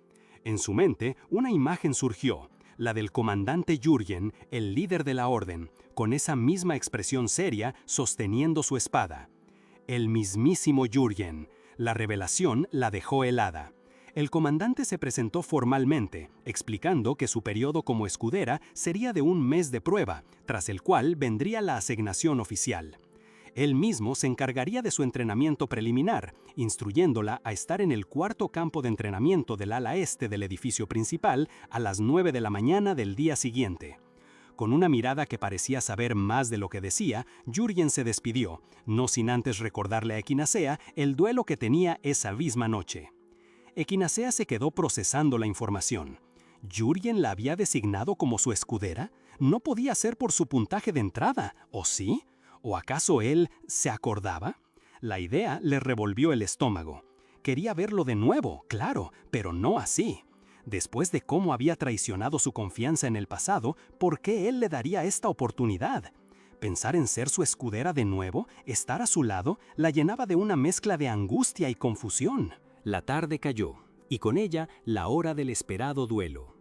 En su mente, una imagen surgió, la del comandante Jürgen, el líder de la orden, con esa misma expresión seria sosteniendo su espada. El mismísimo Jürgen. La revelación la dejó helada. El comandante se presentó formalmente, explicando que su periodo como escudera sería de 1 mes de prueba, tras el cual vendría la asignación oficial. Él mismo se encargaría de su entrenamiento preliminar, instruyéndola a estar en el cuarto campo de entrenamiento del ala este del edificio principal a las 9 de la mañana del día siguiente. Con una mirada que parecía saber más de lo que decía, Jürgen se despidió, no sin antes recordarle a Equinacea el duelo que tenía esa misma noche. Equinacea se quedó procesando la información. ¿Jürgen la había designado como su escudera? No podía ser por su puntaje de entrada, ¿o sí? ¿O acaso él se acordaba? La idea le revolvió el estómago. Quería verlo de nuevo, claro, pero no así. Después de cómo había traicionado su confianza en el pasado, ¿por qué él le daría esta oportunidad? Pensar en ser su escudera de nuevo, estar a su lado, la llenaba de una mezcla de angustia y confusión. La tarde cayó, y con ella la hora del esperado duelo.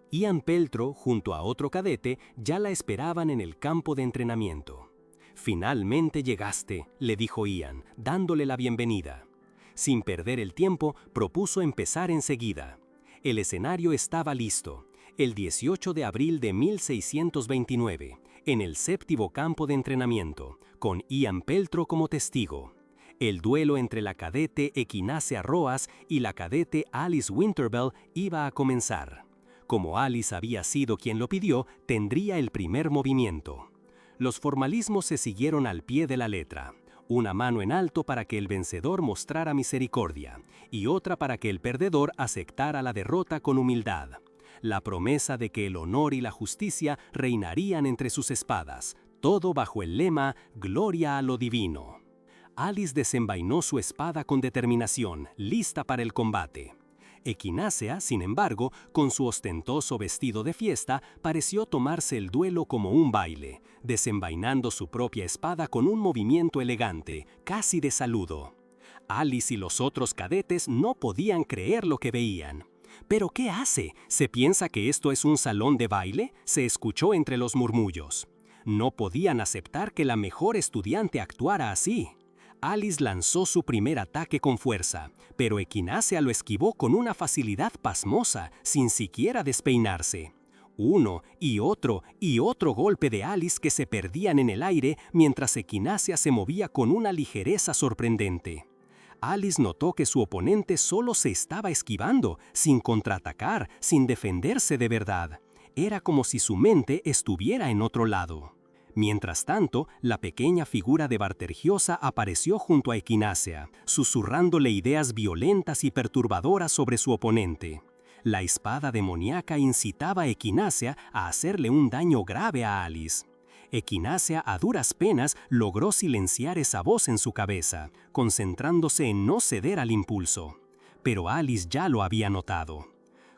Ian Peltro, junto a otro cadete, ya la esperaban en el campo de entrenamiento. «Finalmente llegaste», le dijo Ian, dándole la bienvenida. Sin perder el tiempo, propuso empezar enseguida. El escenario estaba listo. El 18 de abril de 1629, en el 7º campo de entrenamiento, con Ian Peltro como testigo. El duelo entre la cadete Equinacea Roas y la cadete Alice Winterbell iba a comenzar. Como Alice había sido quien lo pidió, tendría el primer movimiento. Los formalismos se siguieron al pie de la letra. Una mano en alto para que el vencedor mostrara misericordia, y otra para que el perdedor aceptara la derrota con humildad. La promesa de que el honor y la justicia reinarían entre sus espadas, todo bajo el lema «Gloria a lo divino». Alice desenvainó su espada con determinación, lista para el combate. Equinacea, sin embargo, con su ostentoso vestido de fiesta, pareció tomarse el duelo como un baile, desenvainando su propia espada con un movimiento elegante, casi de saludo. Alice y los otros cadetes no podían creer lo que veían. «¿Pero qué hace? ¿Se piensa que esto es un salón de baile?», se escuchó entre los murmullos. No podían aceptar que la mejor estudiante actuara así. Alice lanzó su primer ataque con fuerza, pero Equinacea lo esquivó con una facilidad pasmosa, sin siquiera despeinarse. Uno y otro golpe de Alice que se perdían en el aire mientras Equinacea se movía con una ligereza sorprendente. Alice notó que su oponente solo se estaba esquivando, sin contraatacar, sin defenderse de verdad. Era como si su mente estuviera en otro lado. Mientras tanto, la pequeña figura de Bartergiosa apareció junto a Equinacea, susurrándole ideas violentas y perturbadoras sobre su oponente. La espada demoníaca incitaba a Equinacea a hacerle un daño grave a Alice. Equinacea a duras penas logró silenciar esa voz en su cabeza, concentrándose en no ceder al impulso. Pero Alice ya lo había notado.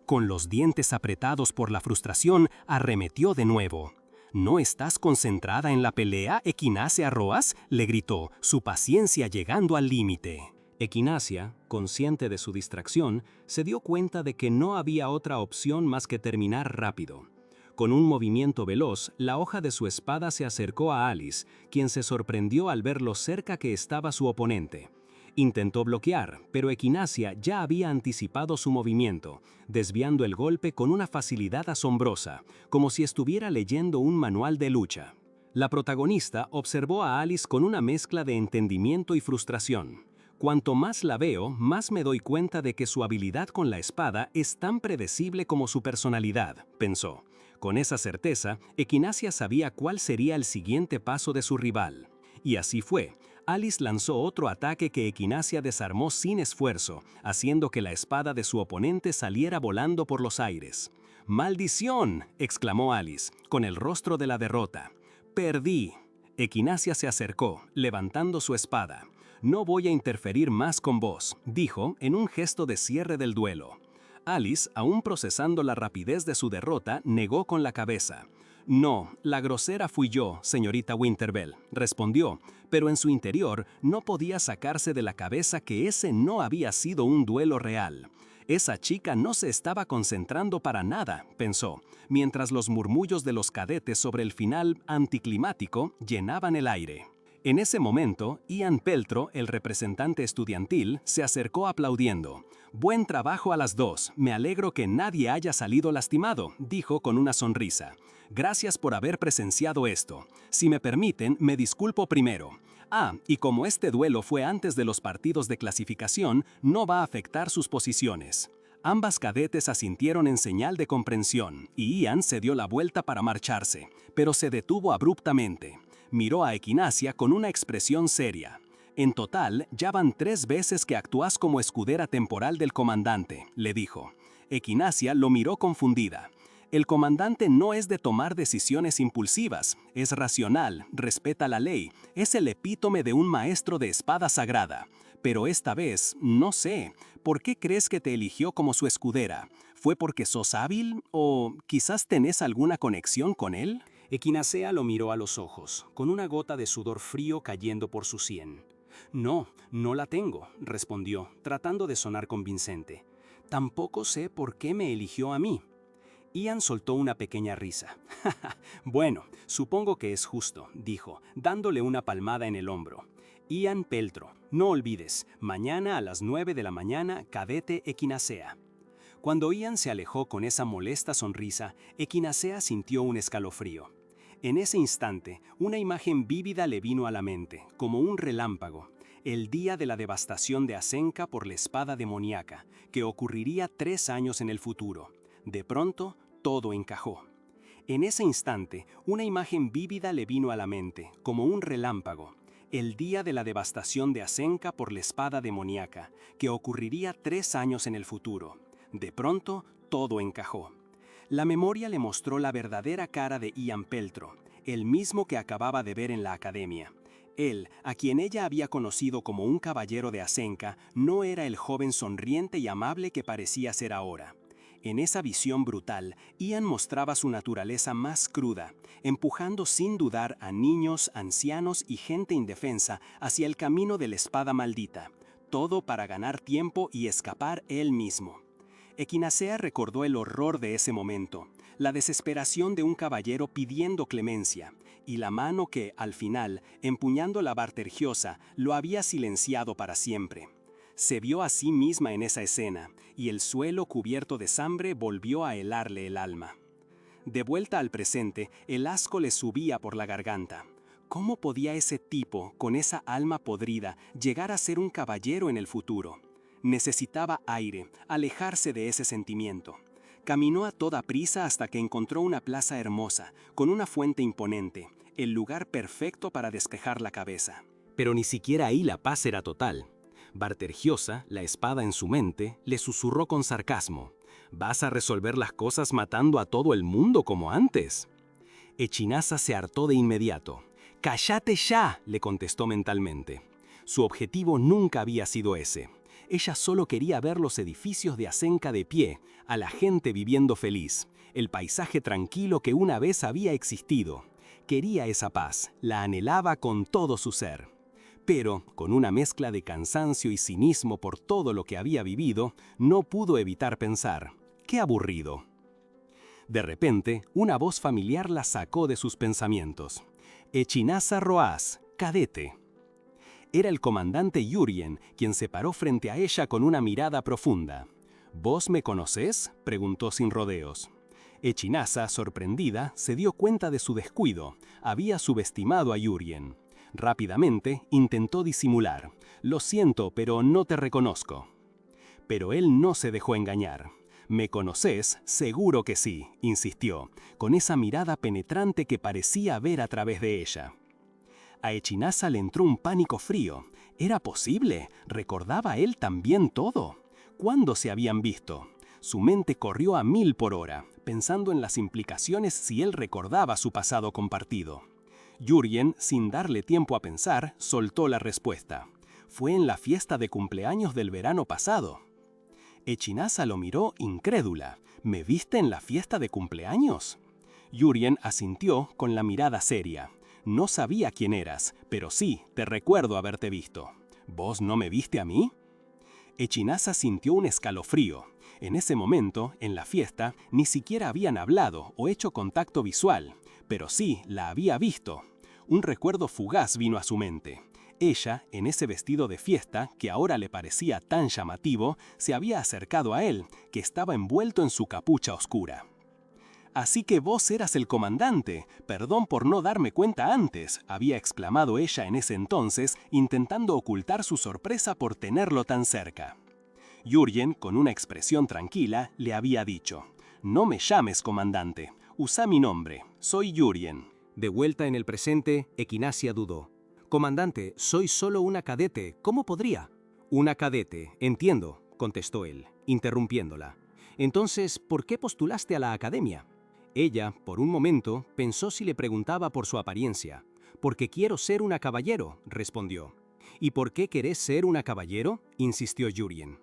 Con los dientes apretados por la frustración, arremetió de nuevo. «¿No estás concentrada en la pelea, Equinacea Roas?», le gritó, su paciencia llegando al límite. Equinacea, consciente de su distracción, se dio cuenta de que no había otra opción más que terminar rápido. Con un movimiento veloz, la hoja de su espada se acercó a Alice, quien se sorprendió al ver lo cerca que estaba su oponente. Intentó bloquear, pero Equinacea ya había anticipado su movimiento, desviando el golpe con una facilidad asombrosa, como si estuviera leyendo un manual de lucha. La protagonista observó a Alice con una mezcla de entendimiento y frustración. «Cuanto más la veo, más me doy cuenta de que su habilidad con la espada es tan predecible como su personalidad», pensó. Con esa certeza, Equinacea sabía cuál sería el siguiente paso de su rival. Y así fue. Alice lanzó otro ataque que Equinacea desarmó sin esfuerzo, haciendo que la espada de su oponente saliera volando por los aires. «¡Maldición!», exclamó Alice, con el rostro de la derrota. «Perdí». Equinacea se acercó, levantando su espada. «No voy a interferir más con vos», dijo, en un gesto de cierre del duelo. Alice, aún procesando la rapidez de su derrota, negó con la cabeza. No, la grosera fui yo, señorita Winterbell, respondió, pero en su interior no podía sacarse de la cabeza que ese no había sido un duelo real. Esa chica no se estaba concentrando para nada, pensó, mientras los murmullos de los cadetes sobre el final anticlimático llenaban el aire. En ese momento, Ian Peltro, el representante estudiantil, se acercó aplaudiendo. «Buen trabajo a las dos, me alegro que nadie haya salido lastimado», dijo con una sonrisa. «Gracias por haber presenciado esto. Si me permiten, me disculpo primero. Y como este duelo fue antes de los partidos de clasificación, no va a afectar sus posiciones». Ambas cadetes asintieron en señal de comprensión, y Ian se dio la vuelta para marcharse, pero se detuvo abruptamente. Miró a Equinacia con una expresión seria. «En total, ya van 3 veces que actúas como escudera temporal del comandante», le dijo. Equinacia lo miró confundida. «El comandante no es de tomar decisiones impulsivas, es racional, respeta la ley, es el epítome de un maestro de espada sagrada. Pero esta vez, no sé, ¿por qué crees que te eligió como su escudera? ¿Fue porque sos hábil o quizás tenés alguna conexión con él?» Equinacea lo miró a los ojos, con una gota de sudor frío cayendo por su sien. «No, no la tengo», respondió, tratando de sonar convincente. «Tampoco sé por qué me eligió a mí». Ian soltó una pequeña risa. «Bueno, supongo que es justo», dijo, dándole una palmada en el hombro. «Ian Peltro, no olvides, mañana a las 9 de la mañana, cadete Equinacea». Cuando Ian se alejó con esa molesta sonrisa, Equinacea sintió un escalofrío. En ese instante, una imagen vívida le vino a la mente, como un relámpago. El día de la devastación de Asenka por la espada demoníaca, que ocurriría 3 años en el futuro. De pronto, todo encajó. En ese instante, una imagen vívida le vino a la mente, como un relámpago. El día de la devastación de Asenka por la espada demoníaca, que ocurriría 3 años en el futuro. De pronto, todo encajó. La memoria le mostró la verdadera cara de Ian Peltro, el mismo que acababa de ver en la academia. Él, a quien ella había conocido como un caballero de Asenka, no era el joven sonriente y amable que parecía ser ahora. En esa visión brutal, Ian mostraba su naturaleza más cruda, empujando sin dudar a niños, ancianos y gente indefensa hacia el camino de la espada maldita, todo para ganar tiempo y escapar él mismo. Equinacea recordó el horror de ese momento, la desesperación de un caballero pidiendo clemencia, y la mano que, al final, empuñando la Bartergiosa, lo había silenciado para siempre. Se vio a sí misma en esa escena, y el suelo cubierto de sangre volvió a helarle el alma. De vuelta al presente, el asco le subía por la garganta. ¿Cómo podía ese tipo, con esa alma podrida, llegar a ser un caballero en el futuro? Necesitaba aire, alejarse de ese sentimiento. Caminó a toda prisa hasta que encontró una plaza hermosa, con una fuente imponente, el lugar perfecto para despejar la cabeza. Pero ni siquiera ahí la paz era total. Bartergiosa, la espada en su mente, le susurró con sarcasmo: «¿Vas a resolver las cosas matando a todo el mundo como antes?». Echinaza se hartó de inmediato. «¡Cállate ya!», le contestó mentalmente. Su objetivo nunca había sido ese. Ella solo quería ver los edificios de Asenka de pie, a la gente viviendo feliz, el paisaje tranquilo que una vez había existido. Quería esa paz, la anhelaba con todo su ser. Pero, con una mezcla de cansancio y cinismo por todo lo que había vivido, no pudo evitar pensar: «¡Qué aburrido!». De repente, una voz familiar la sacó de sus pensamientos. «Echinaza Roaz, cadete». Era el comandante Yurien, quien se paró frente a ella con una mirada profunda. «¿Vos me conocés?», preguntó sin rodeos. Echinaza, sorprendida, se dio cuenta de su descuido. Había subestimado a Yurien. Rápidamente intentó disimular: «Lo siento, pero no te reconozco». Pero él no se dejó engañar. «¿Me conocés? Seguro que sí», insistió, con esa mirada penetrante que parecía ver a través de ella. A Echinaza le entró un pánico frío. ¿Era posible? ¿Recordaba él también todo? ¿Cuándo se habían visto? Su mente corrió a 1000 por hora, pensando en las implicaciones si él recordaba su pasado compartido. Yurien, sin darle tiempo a pensar, soltó la respuesta. «Fue en la fiesta de cumpleaños del verano pasado». Echinaza lo miró incrédula. «¿Me viste en la fiesta de cumpleaños?». Jurien asintió con la mirada seria. No sabía quién eras, pero sí, te recuerdo haberte visto. ¿Vos no me viste a mí? Echinasa sintió un escalofrío. En ese momento, en la fiesta, ni siquiera habían hablado o hecho contacto visual, pero sí la había visto. Un recuerdo fugaz vino a su mente. Ella, en ese vestido de fiesta, que ahora le parecía tan llamativo, se había acercado a él, que estaba envuelto en su capucha oscura. «Así que vos eras el comandante. Perdón por no darme cuenta antes», había exclamado ella en ese entonces, intentando ocultar su sorpresa por tenerlo tan cerca. Jurien, con una expresión tranquila, le había dicho: «No me llames comandante. Usa mi nombre. Soy Jurien». De vuelta en el presente, Equinacia dudó. «Comandante, soy solo una cadete. ¿Cómo podría?» «Una cadete, entiendo», contestó él, interrumpiéndola. «Entonces, ¿por qué postulaste a la academia?» Ella, por un momento, pensó si le preguntaba por su apariencia. «Porque quiero ser una caballero», respondió. «¿Y por qué querés ser una caballero?», insistió Jurien.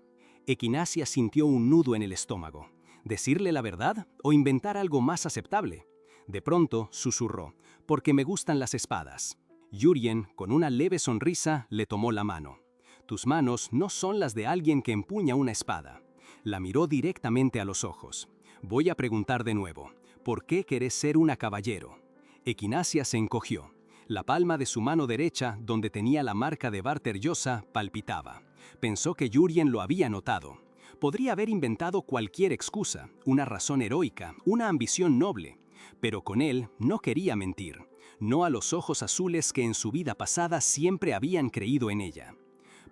Equinacia sintió un nudo en el estómago. ¿Decirle la verdad o inventar algo más aceptable? De pronto, susurró: «Porque me gustan las espadas». Jurien, con una leve sonrisa, le tomó la mano. «Tus manos no son las de alguien que empuña una espada». La miró directamente a los ojos. «Voy a preguntar de nuevo. ¿Por qué querés ser una caballero?». Equinacia se encogió. La palma de su mano derecha, donde tenía la marca de Barter Llosa, palpitaba. Pensó que Jurien lo había notado. Podría haber inventado cualquier excusa, una razón heroica, una ambición noble. Pero con él no quería mentir. No a los ojos azules que en su vida pasada siempre habían creído en ella.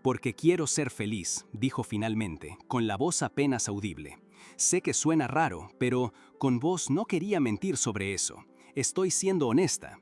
«Porque quiero ser feliz», dijo finalmente, con la voz apenas audible. «Sé que suena raro, pero con vos no quería mentir sobre eso. Estoy siendo honesta».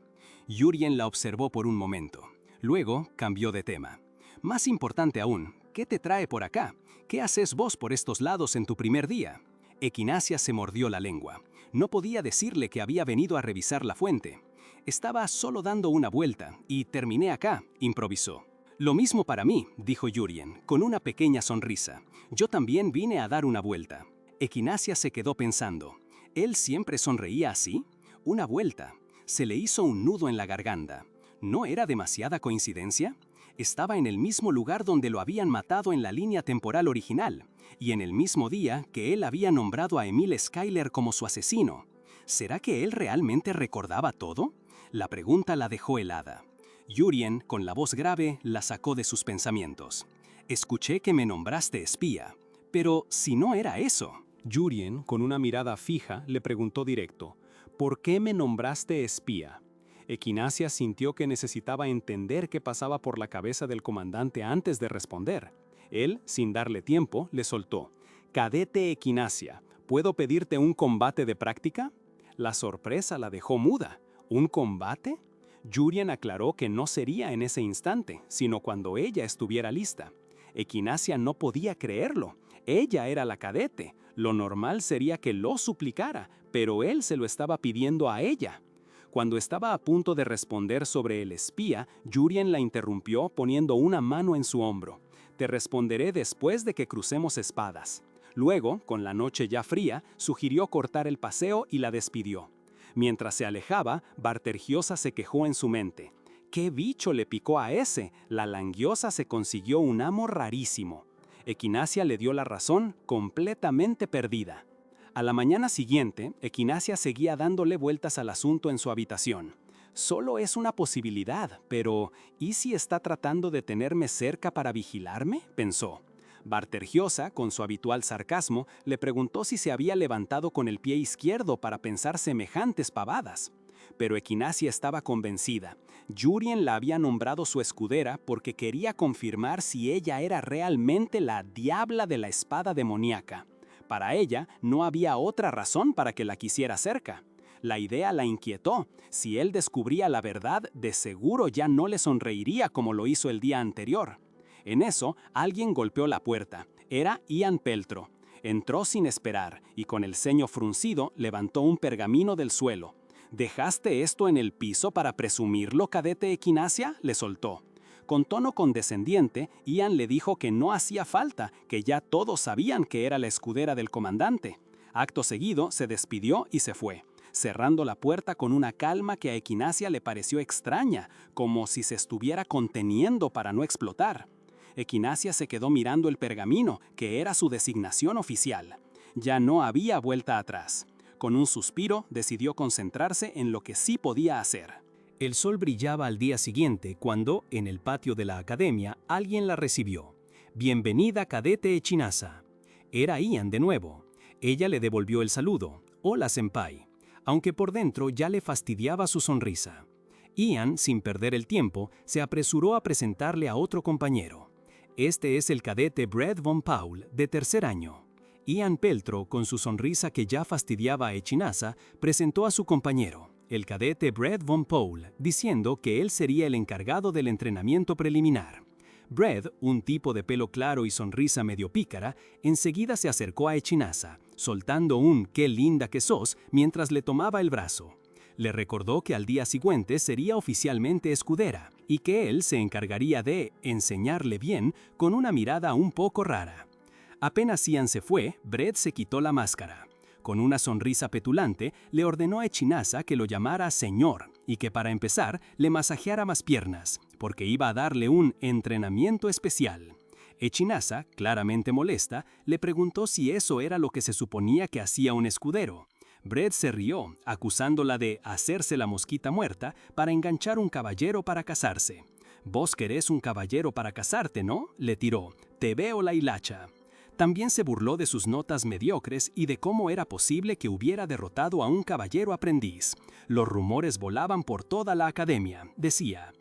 Jurien la observó por un momento. Luego cambió de tema. «Más importante aún, ¿qué te trae por acá? ¿Qué haces vos por estos lados en tu primer día?». Equinacia se mordió la lengua. No podía decirle que había venido a revisar la fuente. «Estaba solo dando una vuelta y terminé acá», improvisó. «Lo mismo para mí», dijo Jurien, con una pequeña sonrisa. «Yo también vine a dar una vuelta». Equinacia se quedó pensando. ¿Él siempre sonreía así? Una vuelta. Se le hizo un nudo en la garganta. ¿No era demasiada coincidencia? Estaba en el mismo lugar donde lo habían matado en la línea temporal original, y en el mismo día que él había nombrado a Emil Skyler como su asesino. ¿Será que él realmente recordaba todo? La pregunta la dejó helada. Jurien, con la voz grave, la sacó de sus pensamientos. «Escuché que me nombraste espía. Pero si no era eso». Jurien, con una mirada fija, le preguntó directo: «¿Por qué me nombraste espía?». Equinacia sintió que necesitaba entender qué pasaba por la cabeza del comandante antes de responder. Él, sin darle tiempo, le soltó: «Cadete Equinacia, ¿puedo pedirte un combate de práctica?». La sorpresa la dejó muda. ¿Un combate? Jurien aclaró que no sería en ese instante, sino cuando ella estuviera lista. Equinacia no podía creerlo. Ella era la cadete. Lo normal sería que lo suplicara, pero él se lo estaba pidiendo a ella. Cuando estaba a punto de responder sobre el espía, Jurien la interrumpió poniendo una mano en su hombro. «Te responderé después de que crucemos espadas». Luego, con la noche ya fría, sugirió cortar el paseo y la despidió. Mientras se alejaba, Bartergiosa se quejó en su mente. «¿Qué bicho le picó a ese? La languiosa se consiguió un amo rarísimo». Equinacia le dio la razón, completamente perdida. A la mañana siguiente, Equinacia seguía dándole vueltas al asunto en su habitación. «Solo es una posibilidad, pero ¿y si está tratando de tenerme cerca para vigilarme?», pensó. Bartergiosa, con su habitual sarcasmo, le preguntó si se había levantado con el pie izquierdo para pensar semejantes pavadas. Pero Equinacia estaba convencida. Jurien la había nombrado su escudera porque quería confirmar si ella era realmente la diabla de la espada demoníaca. Para ella, no había otra razón para que la quisiera cerca. La idea la inquietó. Si él descubría la verdad, de seguro ya no le sonreiría como lo hizo el día anterior. En eso, alguien golpeó la puerta. Era Ian Peltro. Entró sin esperar y con el ceño fruncido levantó un pergamino del suelo. «¿Dejaste esto en el piso para presumirlo, cadete Equinacia?», le soltó. Con tono condescendiente, Ian le dijo que no hacía falta, que ya todos sabían que era la escudera del comandante. Acto seguido, se despidió y se fue. cerrando la puerta con una calma que a Equinacia le pareció extraña, como si se estuviera conteniendo para no explotar. Equinacia se quedó mirando el pergamino, que era su designación oficial. Ya no había vuelta atrás. Con un suspiro, decidió concentrarse en lo que sí podía hacer. El sol brillaba al día siguiente cuando, en el patio de la academia, alguien la recibió. «Bienvenida, cadete Echinasa». Era Ian de nuevo. Ella le devolvió el saludo. «Hola, senpai», aunque por dentro ya le fastidiaba su sonrisa. Ian, sin perder el tiempo, se apresuró a presentarle a otro compañero. Este es el cadete Brett Von Paul, de tercer año. Ian Peltro, con su sonrisa que ya fastidiaba a Echinasa, presentó a su compañero, el cadete Brett Von Paul, diciendo que él sería el encargado del entrenamiento preliminar. Brett, un tipo de pelo claro y sonrisa medio pícara, enseguida se acercó a Echinasa, soltando un «qué linda que sos» mientras le tomaba el brazo. Le recordó que al día siguiente sería oficialmente escudera y que él se encargaría de enseñarle bien con una mirada un poco rara. Apenas Ian se fue, Brett se quitó la máscara. Con una sonrisa petulante, le ordenó a Echinasa que lo llamara señor y que para empezar le masajeara más piernas, porque iba a darle un entrenamiento especial. Echinasa, claramente molesta, le preguntó si eso era lo que se suponía que hacía un escudero. Brett se rió, acusándola de hacerse la mosquita muerta para enganchar un caballero para casarse. «Vos querés un caballero para casarte, ¿no?», le tiró. «Te veo la hilacha». También se burló de sus notas mediocres y de cómo era posible que hubiera derrotado a un caballero aprendiz. Los rumores volaban por toda la academia, decía.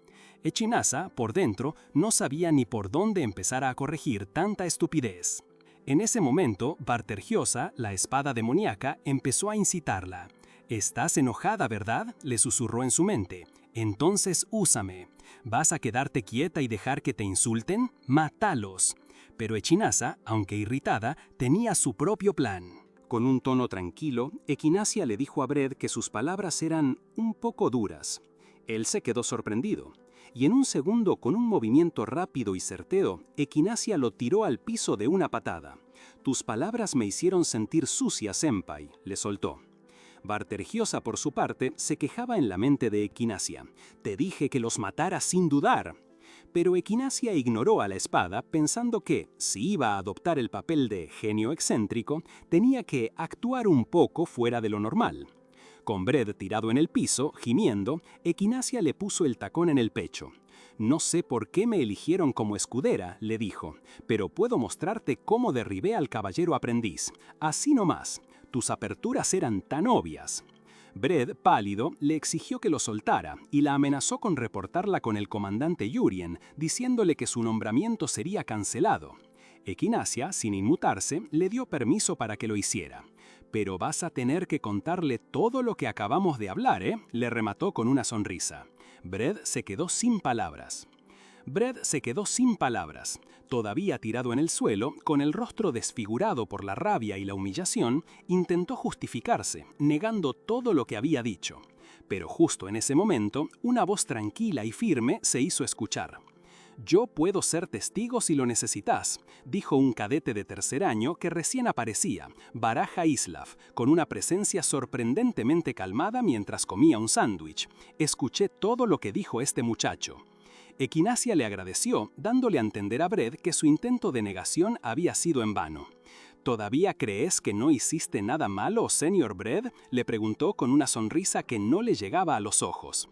Echinasa, por dentro, no sabía ni por dónde empezar a corregir tanta estupidez. En ese momento, Bartergiosa, la espada demoníaca, empezó a incitarla. «Estás enojada, ¿verdad?», le susurró en su mente. «Entonces úsame. ¿Vas a quedarte quieta y dejar que te insulten? ¡Mátalos!». Pero Echinasa, aunque irritada, tenía su propio plan. Con un tono tranquilo, Equinacia le dijo a Brett que sus palabras eran un poco duras. Él se quedó sorprendido, y en un segundo, con un movimiento rápido y certero, Equinacia lo tiró al piso de una patada. «Tus palabras me hicieron sentir sucia, senpai», le soltó. Bartergiosa, por su parte, se quejaba en la mente de Equinacia. «Te dije que los matara sin dudar». Pero Equinacia ignoró a la espada pensando que, si iba a adoptar el papel de genio excéntrico, tenía que actuar un poco fuera de lo normal. Con Brett tirado en el piso, gimiendo, Equinacia le puso el tacón en el pecho. «No sé por qué me eligieron como escudera», le dijo, «pero puedo mostrarte cómo derribé al caballero aprendiz. Así nomás. Tus aperturas eran tan obvias». Brett, pálido, le exigió que lo soltara y la amenazó con reportarla con el comandante Yurien, diciéndole que su nombramiento sería cancelado. Equinacia, sin inmutarse, le dio permiso para que lo hiciera. «Pero vas a tener que contarle todo lo que acabamos de hablar, ¿eh?», le remató con una sonrisa. Brett se quedó sin palabras. Todavía tirado en el suelo, con el rostro desfigurado por la rabia y la humillación, intentó justificarse, negando todo lo que había dicho. Pero justo en ese momento, una voz tranquila y firme se hizo escuchar. «Yo puedo ser testigo si lo necesitas», dijo un cadete de tercer año que recién aparecía, Baraja Islav, con una presencia sorprendentemente calmada mientras comía un sándwich. «Escuché todo lo que dijo este muchacho». Equinacia le agradeció, dándole a entender a Brett que su intento de negación había sido en vano. «¿Todavía crees que no hiciste nada malo, señor Brett?», le preguntó con una sonrisa que no le llegaba a los ojos.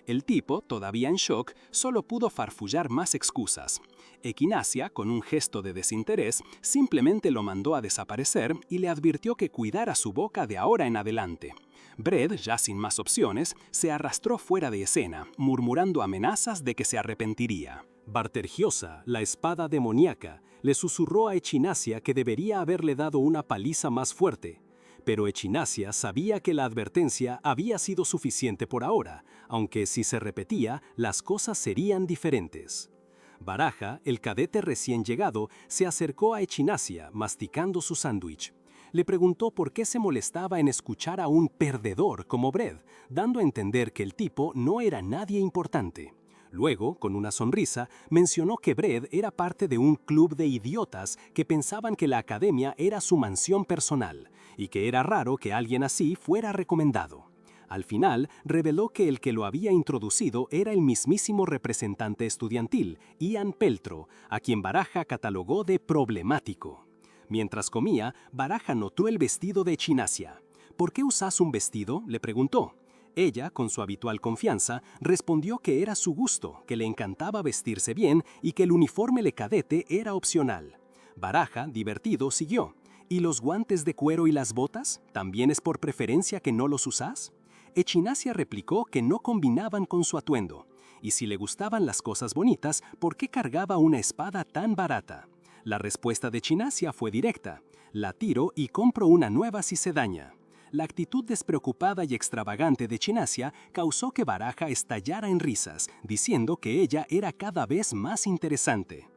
El tipo, todavía en shock, solo pudo farfullar más excusas. Equinacia, con un gesto de desinterés, simplemente lo mandó a desaparecer y le advirtió que cuidara su boca de ahora en adelante. Brett, ya sin más opciones, se arrastró fuera de escena, murmurando amenazas de que se arrepentiría. Bartergiosa, la espada demoníaca, le susurró a Echinacea que debería haberle dado una paliza más fuerte. Pero Echinacea sabía que la advertencia había sido suficiente por ahora, aunque si se repetía, las cosas serían diferentes. Baraja, el cadete recién llegado, se acercó a Echinacea, masticando su sándwich. Le preguntó por qué se molestaba en escuchar a un perdedor como Brett, dando a entender que el tipo no era nadie importante. Luego, con una sonrisa, mencionó que Brett era parte de un club de idiotas que pensaban que la academia era su mansión personal, y que era raro que alguien así fuera recomendado. Al final, reveló que el que lo había introducido era el mismísimo representante estudiantil, Ian Peltro, a quien Baraja catalogó de problemático. Mientras comía, Baraja notó el vestido de Echinasia. «¿Por qué usas un vestido?», le preguntó. Ella, con su habitual confianza, respondió que era su gusto, que le encantaba vestirse bien y que el uniforme le cadete era opcional. Baraja, divertido, siguió. «¿Y los guantes de cuero y las botas? ¿También es por preferencia que no los usás?». Echinasia replicó que no combinaban con su atuendo. Y si le gustaban las cosas bonitas, ¿por qué cargaba una espada tan barata? La respuesta de Echinasia fue directa. «La tiro y compro una nueva si se daña». La actitud despreocupada y extravagante de Echinasia causó que Baraja estallara en risas, diciendo que ella era cada vez más interesante.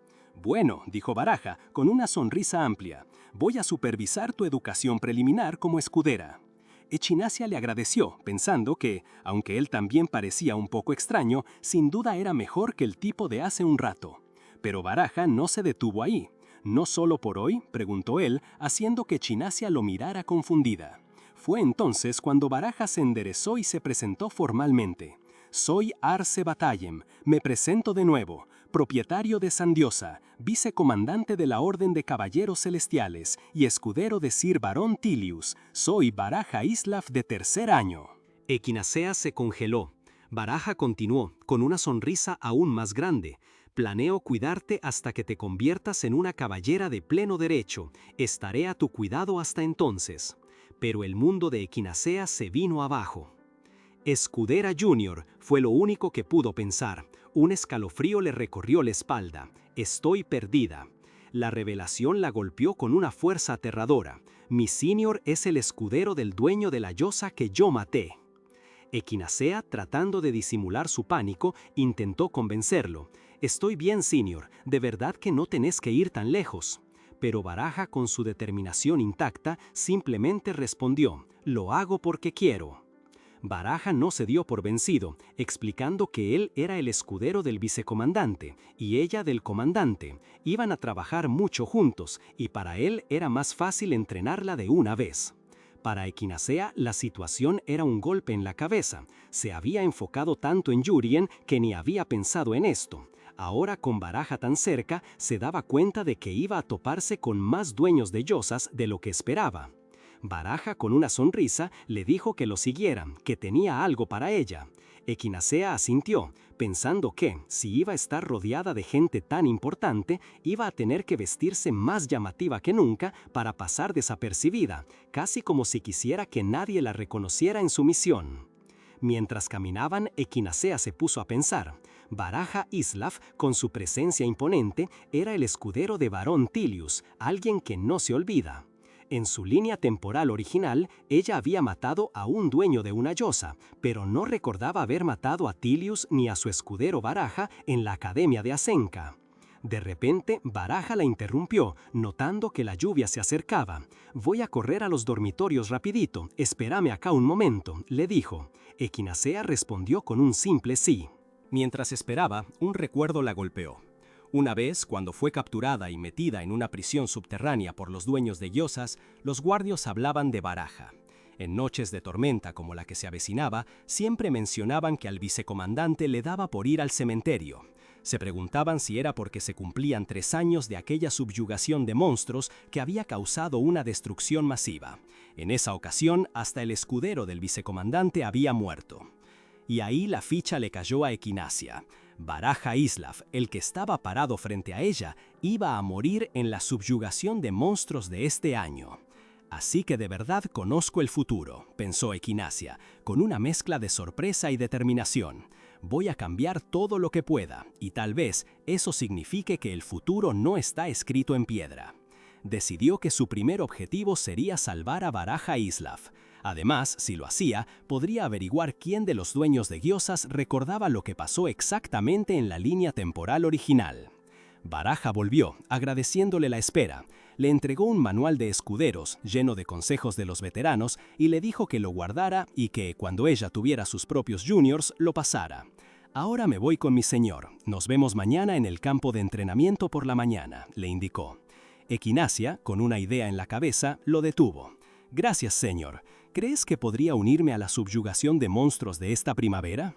«Bueno», dijo Baraja, con una sonrisa amplia, «voy a supervisar tu educación preliminar como escudera». Echinasia le agradeció, pensando que, aunque él también parecía un poco extraño, sin duda era mejor que el tipo de hace un rato. Pero Baraja no se detuvo ahí. «¿No solo por hoy?», preguntó él, haciendo que Echinasia lo mirara confundida. Fue entonces cuando Baraja se enderezó y se presentó formalmente. «Soy Arce Batallem, me presento de nuevo, propietario de Sandiosa, vicecomandante de la Orden de Caballeros Celestiales y escudero de Sir Barón Tilius. Soy Baraja Islaf de tercer año». Equinacea se congeló. Baraja continuó, con una sonrisa aún más grande. «Planeo cuidarte hasta que te conviertas en una caballera de pleno derecho. Estaré a tu cuidado hasta entonces». Pero el mundo de Equinacea se vino abajo. «Escudera Junior», fue lo único que pudo pensar. Un escalofrío le recorrió la espalda. «Estoy perdida». La revelación la golpeó con una fuerza aterradora. «Mi senior es el escudero del dueño de la llosa que yo maté». Equinacea, tratando de disimular su pánico, intentó convencerlo. «Estoy bien, senior, de verdad que no tenés que ir tan lejos». Pero Baraja, con su determinación intacta, simplemente respondió: «Lo hago porque quiero». Baraja no se dio por vencido, explicando que él era el escudero del vicecomandante y ella del comandante. Iban a trabajar mucho juntos y para él era más fácil entrenarla de una vez. Para Equinacea, la situación era un golpe en la cabeza. Se había enfocado tanto en Jurien que ni había pensado en esto. Ahora, con Baraja tan cerca, se daba cuenta de que iba a toparse con más dueños de yosas de lo que esperaba. Baraja, con una sonrisa, le dijo que lo siguieran, que tenía algo para ella. Equinacea asintió, pensando que, si iba a estar rodeada de gente tan importante, iba a tener que vestirse más llamativa que nunca para pasar desapercibida, casi como si quisiera que nadie la reconociera en su misión. Mientras caminaban, Equinacea se puso a pensar. Baraja Islaf, con su presencia imponente, era el escudero de Barón Tilius, alguien que no se olvida. En su línea temporal original, ella había matado a un dueño de una llosa, pero no recordaba haber matado a Tilius ni a su escudero Baraja en la Academia de Asenka. De repente, Baraja la interrumpió, notando que la lluvia se acercaba. «Voy a correr a los dormitorios rapidito, espérame acá un momento», le dijo. Equinacea respondió con un simple sí. Mientras esperaba, un recuerdo la golpeó. Una vez, cuando fue capturada y metida en una prisión subterránea por los dueños de yosas, los guardias hablaban de Baraja. En noches de tormenta como la que se avecinaba, siempre mencionaban que al vicecomandante le daba por ir al cementerio. Se preguntaban si era porque se cumplían 3 años de aquella subyugación de monstruos que había causado una destrucción masiva. En esa ocasión, hasta el escudero del vicecomandante había muerto. Y ahí la ficha le cayó a Equinacea. Baraja Islaf, el que estaba parado frente a ella, iba a morir en la subyugación de monstruos de este año. «Así que de verdad conozco el futuro», pensó Equinacea, con una mezcla de sorpresa y determinación. «Voy a cambiar todo lo que pueda, y tal vez eso signifique que el futuro no está escrito en piedra». Decidió que su primer objetivo sería salvar a Baraja Islaf. Además, si lo hacía, podría averiguar quién de los dueños de Gyosas recordaba lo que pasó exactamente en la línea temporal original. Baraja volvió, agradeciéndole la espera. Le entregó un manual de escuderos, lleno de consejos de los veteranos, y le dijo que lo guardara y que, cuando ella tuviera sus propios juniors, lo pasara. «Ahora me voy con mi señor. Nos vemos mañana en el campo de entrenamiento por la mañana», le indicó. Equinacea, con una idea en la cabeza, lo detuvo. «Gracias, señor. ¿Crees que podría unirme a la subyugación de monstruos de esta primavera?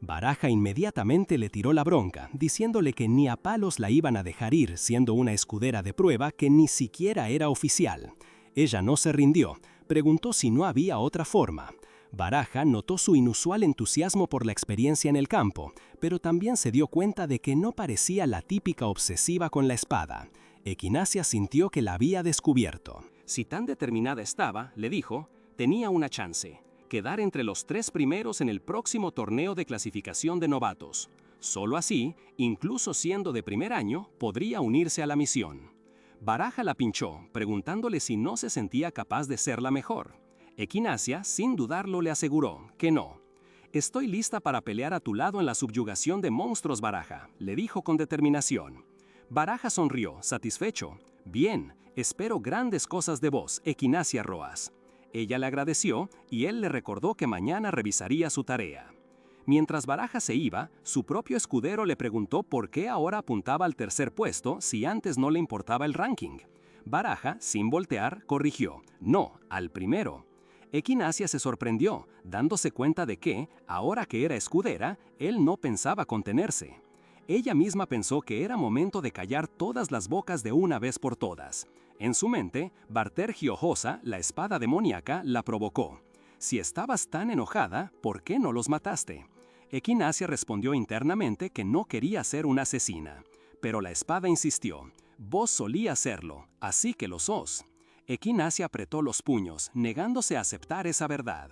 Baraja inmediatamente le tiró la bronca, diciéndole que ni a palos la iban a dejar ir, siendo una escudera de prueba que ni siquiera era oficial. Ella no se rindió, preguntó si no había otra forma. Baraja notó su inusual entusiasmo por la experiencia en el campo, pero también se dio cuenta de que no parecía la típica obsesiva con la espada. Equinacia sintió que la había descubierto. Si tan determinada estaba, le dijo, tenía una chance: quedar entre los 3 primeros en el próximo torneo de clasificación de novatos. Solo así, incluso siendo de primer año, podría unirse a la misión. Baraja la pinchó, preguntándole si no se sentía capaz de ser la mejor. Equinacia, sin dudarlo, le aseguró que no. «Estoy lista para pelear a tu lado en la subyugación de monstruos, Baraja», le dijo con determinación. Baraja sonrió, satisfecho. «Bien, espero grandes cosas de vos, Equinacia Roas». Ella le agradeció y él le recordó que mañana revisaría su tarea. Mientras Baraja se iba, su propio escudero le preguntó por qué ahora apuntaba al tercer puesto si antes no le importaba el ranking. Baraja, sin voltear, corrigió: «No, al primero». Equinacia se sorprendió, dándose cuenta de que, ahora que era escudera, él no pensaba contenerse. Ella misma pensó que era momento de callar todas las bocas de una vez por todas. En su mente, Bartergio-Josa, la espada demoníaca, la provocó. «Si estabas tan enojada, ¿por qué no los mataste?». Equinacia respondió internamente que no quería ser una asesina. Pero la espada insistió: «Vos solías serlo, así que lo sos». Equinacia apretó los puños, negándose a aceptar esa verdad.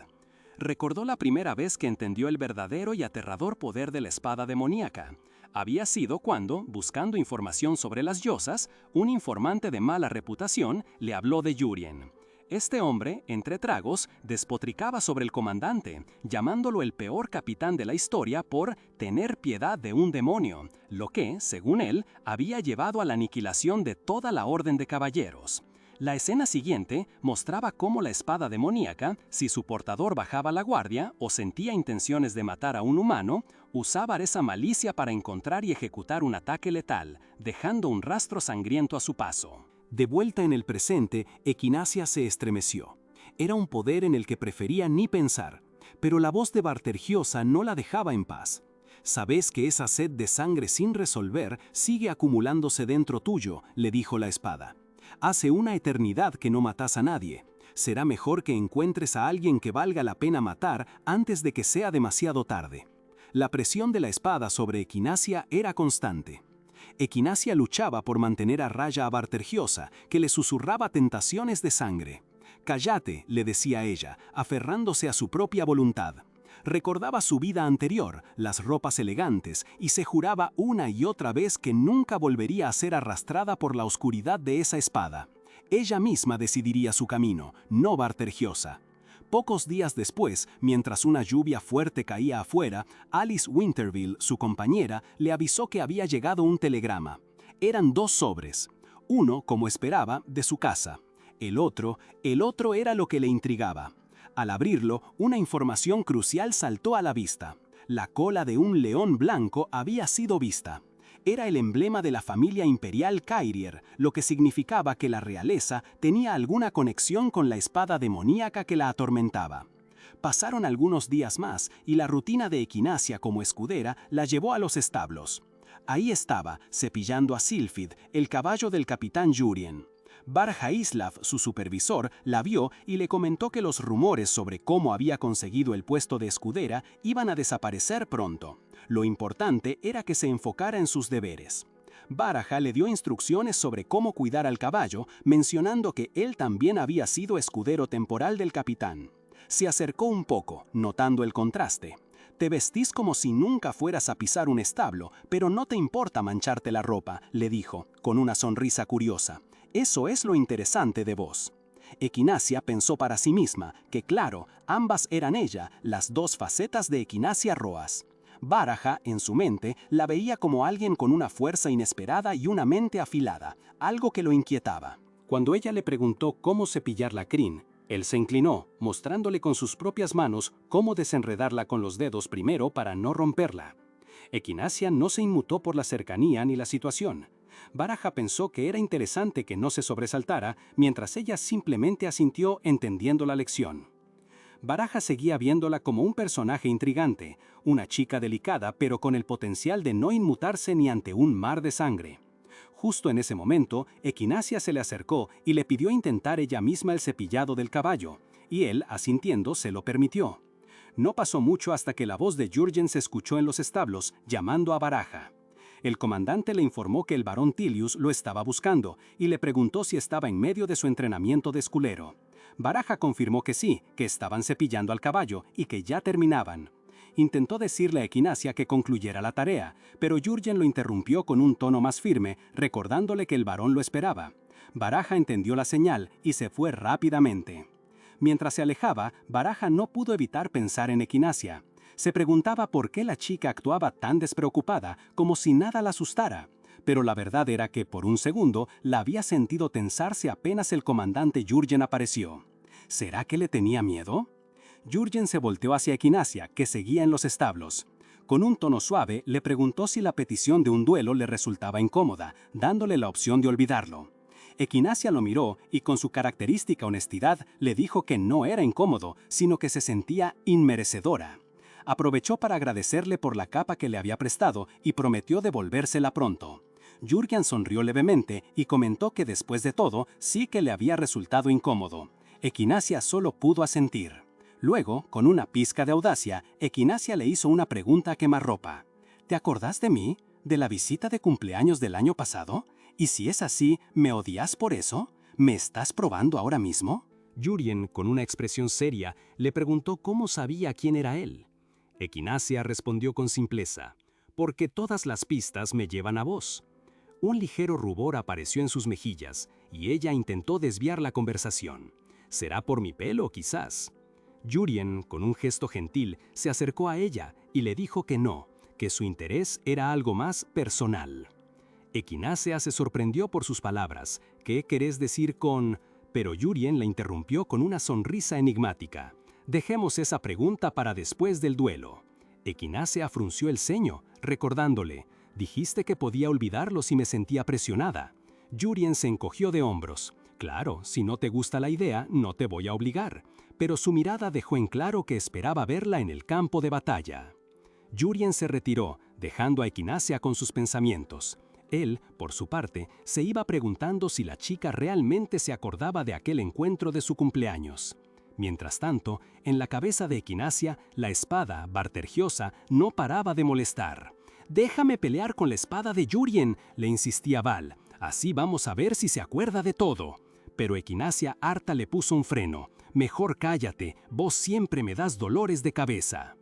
Recordó la primera vez que entendió el verdadero y aterrador poder de la espada demoníaca. Había sido cuando, buscando información sobre las Yosas, un informante de mala reputación le habló de Yurien. Este hombre, entre tragos, despotricaba sobre el comandante, llamándolo el peor capitán de la historia por tener piedad de un demonio, lo que, según él, había llevado a la aniquilación de toda la orden de caballeros. La escena siguiente mostraba cómo la espada demoníaca, si su portador bajaba la guardia o sentía intenciones de matar a un humano, usaba esa malicia para encontrar y ejecutar un ataque letal, dejando un rastro sangriento a su paso. De vuelta en el presente, Equinacia se estremeció. Era un poder en el que prefería ni pensar, pero la voz de Bartergiosa no la dejaba en paz. «Sabes que esa sed de sangre sin resolver sigue acumulándose dentro tuyo», le dijo la espada. «Hace una eternidad que no matas a nadie. Será mejor que encuentres a alguien que valga la pena matar antes de que sea demasiado tarde». La presión de la espada sobre Equinacia era constante. Equinacia luchaba por mantener a raya a Bartergiosa, que le susurraba tentaciones de sangre. «Cállate», le decía ella, aferrándose a su propia voluntad. Recordaba su vida anterior, las ropas elegantes, y se juraba una y otra vez que nunca volvería a ser arrastrada por la oscuridad de esa espada. Ella misma decidiría su camino, no Bartergiosa. Pocos días después, mientras una lluvia fuerte caía afuera, Alice Winterville, su compañera, le avisó que había llegado un telegrama. Eran 2 sobres. Uno, como esperaba, de su casa. El otro era lo que le intrigaba. Al abrirlo, una información crucial saltó a la vista. La cola de un león blanco había sido vista. Era el emblema de la familia imperial Cairier, lo que significaba que la realeza tenía alguna conexión con la espada demoníaca que la atormentaba. Pasaron algunos días más y la rutina de Equinacia como escudera la llevó a los establos. Ahí estaba, cepillando a Sylphid, el caballo del capitán Yurien. Barjaislav, su supervisor, la vio y le comentó que los rumores sobre cómo había conseguido el puesto de escudera iban a desaparecer pronto. Lo importante era que se enfocara en sus deberes. Baraja le dio instrucciones sobre cómo cuidar al caballo, mencionando que él también había sido escudero temporal del capitán. Se acercó un poco, notando el contraste. «Te vestís como si nunca fueras a pisar un establo, pero no te importa mancharte la ropa», le dijo, con una sonrisa curiosa. «Eso es lo interesante de vos». Equinacia pensó para sí misma que, claro, ambas eran ella, las 2 facetas de Equinacia Roas. Baraja, en su mente, la veía como alguien con una fuerza inesperada y una mente afilada, algo que lo inquietaba. Cuando ella le preguntó cómo cepillar la crin, él se inclinó, mostrándole con sus propias manos cómo desenredarla con los dedos primero para no romperla. Equinacia no se inmutó por la cercanía ni la situación. Baraja pensó que era interesante que no se sobresaltara, mientras ella simplemente asintió entendiendo la lección. Baraja seguía viéndola como un personaje intrigante, una chica delicada pero con el potencial de no inmutarse ni ante un mar de sangre. Justo en ese momento, Equinacia se le acercó y le pidió intentar ella misma el cepillado del caballo, y él, asintiendo, se lo permitió. No pasó mucho hasta que la voz de Jürgen se escuchó en los establos, llamando a Baraja. El comandante le informó que el barón Tilius lo estaba buscando y le preguntó si estaba en medio de su entrenamiento de esculero. Baraja confirmó que sí, que estaban cepillando al caballo y que ya terminaban. Intentó decirle a Equinacia que concluyera la tarea, pero Jürgen lo interrumpió con un tono más firme, recordándole que el varón lo esperaba. Baraja entendió la señal y se fue rápidamente. Mientras se alejaba, Baraja no pudo evitar pensar en Equinacia. Se preguntaba por qué la chica actuaba tan despreocupada, como si nada la asustara. Pero la verdad era que por un segundo la había sentido tensarse apenas el comandante Jürgen apareció. ¿Será que le tenía miedo? Jürgen se volteó hacia Equinacia, que seguía en los establos. Con un tono suave, le preguntó si la petición de un duelo le resultaba incómoda, dándole la opción de olvidarlo. Equinacia lo miró y con su característica honestidad le dijo que no era incómodo, sino que se sentía inmerecedora. Aprovechó para agradecerle por la capa que le había prestado y prometió devolvérsela pronto. Jürgen sonrió levemente y comentó que después de todo sí que le había resultado incómodo. Equinacia solo pudo asentir. Luego, con una pizca de audacia, Equinacia le hizo una pregunta a quemarropa. ¿Te acordás de mí? ¿De la visita de cumpleaños del año pasado? ¿Y si es así, me odias por eso? ¿Me estás probando ahora mismo? Jürgen, con una expresión seria, le preguntó cómo sabía quién era él. Equinacia respondió con simpleza, «Porque todas las pistas me llevan a vos». Un ligero rubor apareció en sus mejillas, y ella intentó desviar la conversación. «¿Será por mi pelo, quizás?» Jürgen, con un gesto gentil, se acercó a ella y le dijo que no, que su interés era algo más personal. Equinacia se sorprendió por sus palabras. «¿Qué querés decir con...?» Pero Jürgen la interrumpió con una sonrisa enigmática. «Dejemos esa pregunta para después del duelo». Equinacia frunció el ceño, recordándole, «Dijiste que podía olvidarlo si me sentía presionada». Jürgen se encogió de hombros. «Claro, si no te gusta la idea, no te voy a obligar». Pero su mirada dejó en claro que esperaba verla en el campo de batalla. Jürgen se retiró, dejando a Equinacia con sus pensamientos. Él, por su parte, se iba preguntando si la chica realmente se acordaba de aquel encuentro de su cumpleaños. Mientras tanto, en la cabeza de Equinacia, la espada, Bartergiosa, no paraba de molestar. «Déjame pelear con la espada de Jürgen», le insistía Val. «Así vamos a ver si se acuerda de todo». Pero Equinacia harta le puso un freno. «Mejor cállate, vos siempre me das dolores de cabeza».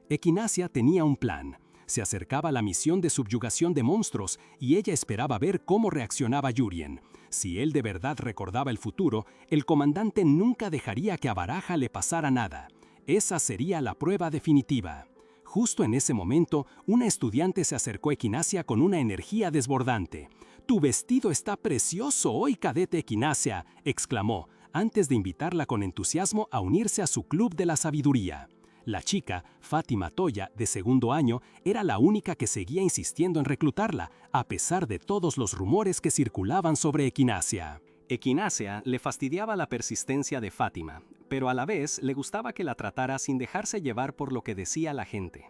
Equinacia tenía un plan. Se acercaba la misión de subyugación de monstruos y ella esperaba ver cómo reaccionaba Jürgen. Si él de verdad recordaba el futuro, el comandante nunca dejaría que a Baraja le pasara nada. Esa sería la prueba definitiva. Justo en ese momento, una estudiante se acercó a Equinacia con una energía desbordante. «Tu vestido está precioso hoy, cadete Equinacia», exclamó, antes de invitarla con entusiasmo a unirse a su club de la sabiduría. La chica, Fátima Toya, de segundo año, era la única que seguía insistiendo en reclutarla, a pesar de todos los rumores que circulaban sobre Equinacia. Equinacia le fastidiaba la persistencia de Fátima, pero a la vez le gustaba que la tratara sin dejarse llevar por lo que decía la gente.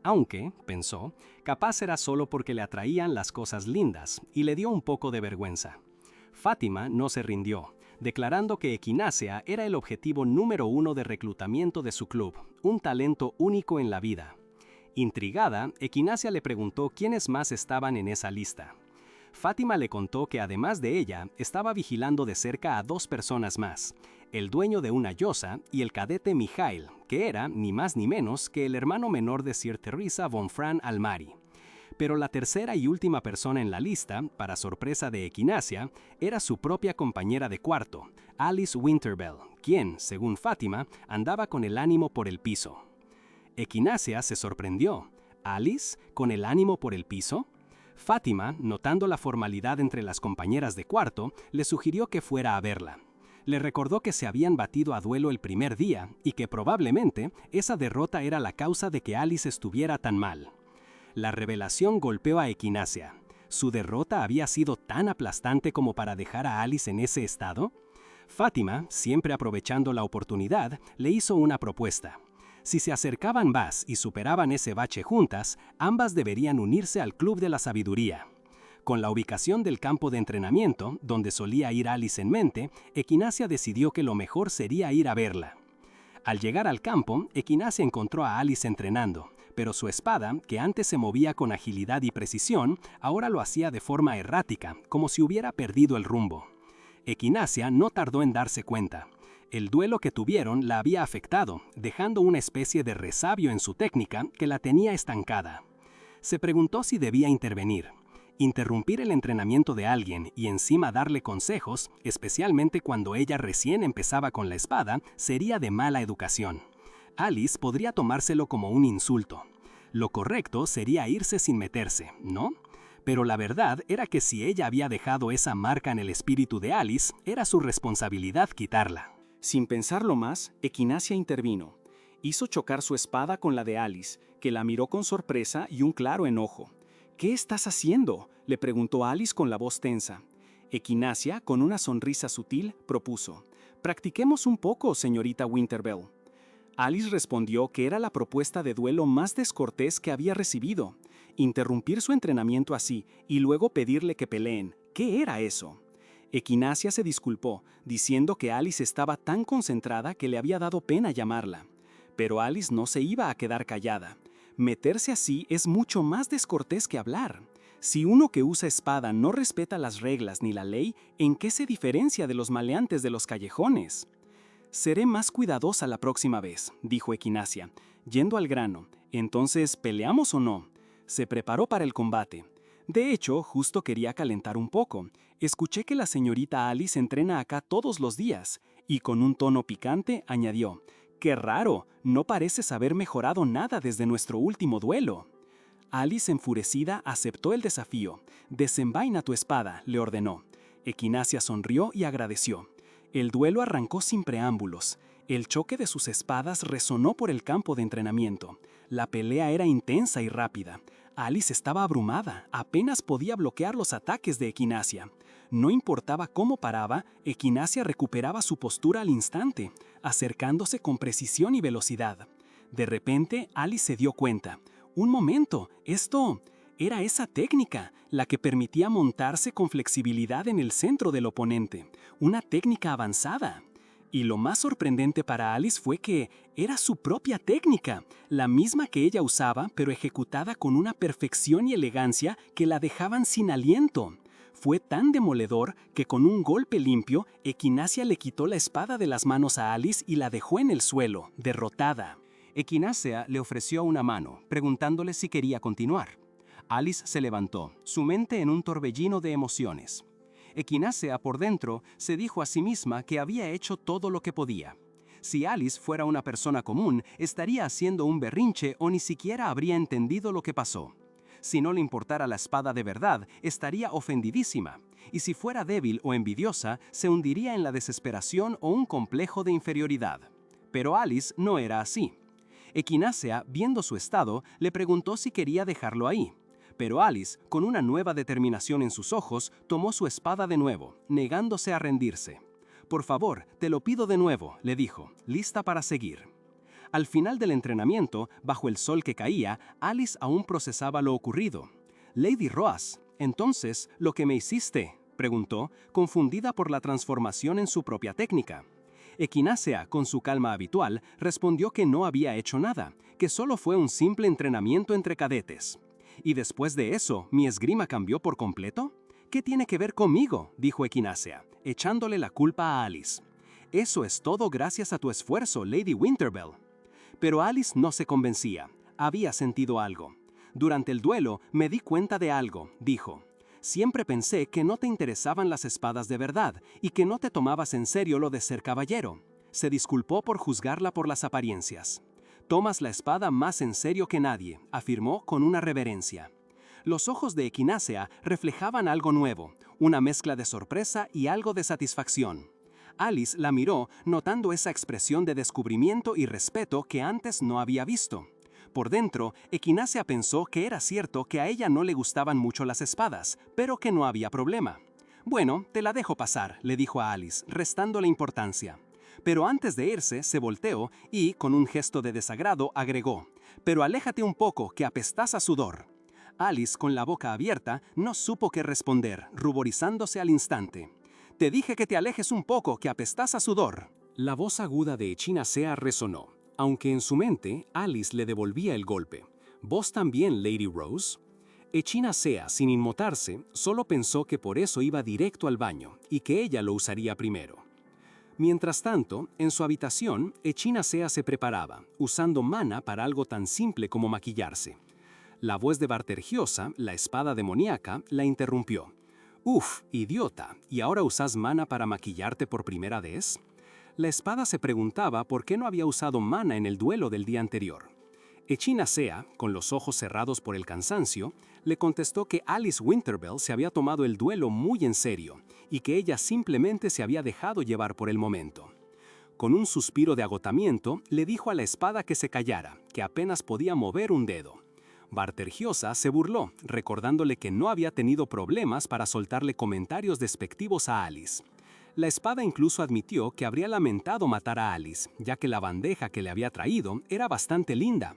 Aunque, pensó, capaz era solo porque le atraían las cosas lindas, y le dio un poco de vergüenza. Fátima no se rindió, declarando que Equinacia era el objetivo número 1 de reclutamiento de su club, un talento único en la vida. Intrigada, Equinacia le preguntó quiénes más estaban en esa lista. Fátima le contó que además de ella, estaba vigilando de cerca a 2 personas más, el dueño de una yosa y el cadete Mijail, que era, ni más ni menos, que el hermano menor de Sir Teresa von Fran Almari. Pero la tercera y última persona en la lista, para sorpresa de Equinacia, era su propia compañera de cuarto, Alice Winterbell, quien, según Fátima, andaba con el ánimo por el piso. Equinacia se sorprendió. ¿Alice, con el ánimo por el piso? Fátima, notando la formalidad entre las compañeras de cuarto, le sugirió que fuera a verla. Le recordó que se habían batido a duelo el primer día y que probablemente esa derrota era la causa de que Alice estuviera tan mal. La revelación golpeó a Equinacia. ¿Su derrota había sido tan aplastante como para dejar a Alice en ese estado? Fátima, siempre aprovechando la oportunidad, le hizo una propuesta. Si se acercaban más y superaban ese bache juntas, ambas deberían unirse al Club de la Sabiduría. Con la ubicación del campo de entrenamiento, donde solía ir Alice en mente, Equinacia decidió que lo mejor sería ir a verla. Al llegar al campo, Equinacia encontró a Alice entrenando, pero su espada, que antes se movía con agilidad y precisión, ahora lo hacía de forma errática, como si hubiera perdido el rumbo. Equinacia no tardó en darse cuenta. El duelo que tuvieron la había afectado, dejando una especie de resabio en su técnica que la tenía estancada. Se preguntó si debía intervenir. Interrumpir el entrenamiento de alguien y encima darle consejos, especialmente cuando ella recién empezaba con la espada, sería de mala educación. Alice podría tomárselo como un insulto. Lo correcto sería irse sin meterse, ¿no? Pero la verdad era que si ella había dejado esa marca en el espíritu de Alice, era su responsabilidad quitarla. Sin pensarlo más, Equinacia intervino. Hizo chocar su espada con la de Alice, que la miró con sorpresa y un claro enojo. «¿Qué estás haciendo?», le preguntó Alice con la voz tensa. Equinacia, con una sonrisa sutil, propuso. «Practiquemos un poco, señorita Winterbell». Alice respondió que era la propuesta de duelo más descortés que había recibido. Interrumpir su entrenamiento así y luego pedirle que peleen. ¿Qué era eso? Equinacia se disculpó, diciendo que Alice estaba tan concentrada que le había dado pena llamarla. Pero Alice no se iba a quedar callada. Meterse así es mucho más descortés que hablar. Si uno que usa espada no respeta las reglas ni la ley, ¿en qué se diferencia de los maleantes de los callejones? «Seré más cuidadosa la próxima vez», dijo Equinacia, yendo al grano. «Entonces, ¿peleamos o no?». Se preparó para el combate. De hecho, justo quería calentar un poco. Escuché que la señorita Alice entrena acá todos los días, y con un tono picante añadió: «¡Qué raro! No pareces haber mejorado nada desde nuestro último duelo». Alice, enfurecida, aceptó el desafío. «Desenvaina tu espada», le ordenó. Equinacia sonrió y agradeció. El duelo arrancó sin preámbulos. El choque de sus espadas resonó por el campo de entrenamiento. La pelea era intensa y rápida. Alice estaba abrumada, apenas podía bloquear los ataques de Equinacia. No importaba cómo paraba, Equinacia recuperaba su postura al instante, acercándose con precisión y velocidad. De repente, Alice se dio cuenta. «Un momento, esto era esa técnica, la que permitía montarse con flexibilidad en el centro del oponente, una técnica avanzada». Y lo más sorprendente para Alice fue que era su propia técnica, la misma que ella usaba, pero ejecutada con una perfección y elegancia que la dejaban sin aliento. Fue tan demoledor que con un golpe limpio, Equinacia le quitó la espada de las manos a Alice y la dejó en el suelo, derrotada. Equinacia le ofreció una mano, preguntándole si quería continuar. Alice se levantó, su mente en un torbellino de emociones. Equinacia, por dentro, se dijo a sí misma que había hecho todo lo que podía. Si Alice fuera una persona común, estaría haciendo un berrinche o ni siquiera habría entendido lo que pasó. Si no le importara la espada de verdad, estaría ofendidísima. Y si fuera débil o envidiosa, se hundiría en la desesperación o un complejo de inferioridad. Pero Alice no era así. Equinacia, viendo su estado, le preguntó si quería dejarlo ahí. Pero Alice, con una nueva determinación en sus ojos, tomó su espada de nuevo, negándose a rendirse. «Por favor, te lo pido de nuevo», le dijo, lista para seguir. Al final del entrenamiento, bajo el sol que caía, Alice aún procesaba lo ocurrido. «Lady Roas, entonces, ¿lo que me hiciste?», preguntó, confundida por la transformación en su propia técnica. Equinacia, con su calma habitual, respondió que no había hecho nada, que solo fue un simple entrenamiento entre cadetes. «¿Y después de eso, mi esgrima cambió por completo?». «¿Qué tiene que ver conmigo?», dijo Equinacia, echándole la culpa a Alice. «Eso es todo gracias a tu esfuerzo, Lady Winterbell». Pero Alice no se convencía. Había sentido algo. «Durante el duelo me di cuenta de algo», dijo. «Siempre pensé que no te interesaban las espadas de verdad y que no te tomabas en serio lo de ser caballero». Se disculpó por juzgarla por las apariencias. «Tomas la espada más en serio que nadie», afirmó con una reverencia. Los ojos de Equinacia reflejaban algo nuevo, una mezcla de sorpresa y algo de satisfacción. Alice la miró, notando esa expresión de descubrimiento y respeto que antes no había visto. Por dentro, Equinacia pensó que era cierto que a ella no le gustaban mucho las espadas, pero que no había problema. Bueno, te la dejo pasar, le dijo a Alice, restándole importancia. Pero antes de irse, se volteó y, con un gesto de desagrado, agregó: «Pero aléjate un poco, que apestás a sudor». Alice, con la boca abierta, no supo qué responder, ruborizándose al instante. «Te dije que te alejes un poco, que apestás a sudor». La voz aguda de Echinacea resonó, aunque en su mente Alice le devolvía el golpe. «¿Vos también, Lady Rose?» Echinacea, sin inmutarse, solo pensó que por eso iba directo al baño y que ella lo usaría primero. Mientras tanto, en su habitación, Echinacea se preparaba, usando mana para algo tan simple como maquillarse. La voz de Bartergiosa, la espada demoníaca, la interrumpió. «Uf, idiota, ¿y ahora usas mana para maquillarte por primera vez?» La espada se preguntaba por qué no había usado mana en el duelo del día anterior. Echinacea, con los ojos cerrados por el cansancio, le contestó que Alice Winterbell se había tomado el duelo muy en serio y que ella simplemente se había dejado llevar por el momento. Con un suspiro de agotamiento, le dijo a la espada que se callara, que apenas podía mover un dedo. Bartergiosa se burló, recordándole que no había tenido problemas para soltarle comentarios despectivos a Alice. La espada incluso admitió que habría lamentado matar a Alice, ya que la bandeja que le había traído era bastante linda.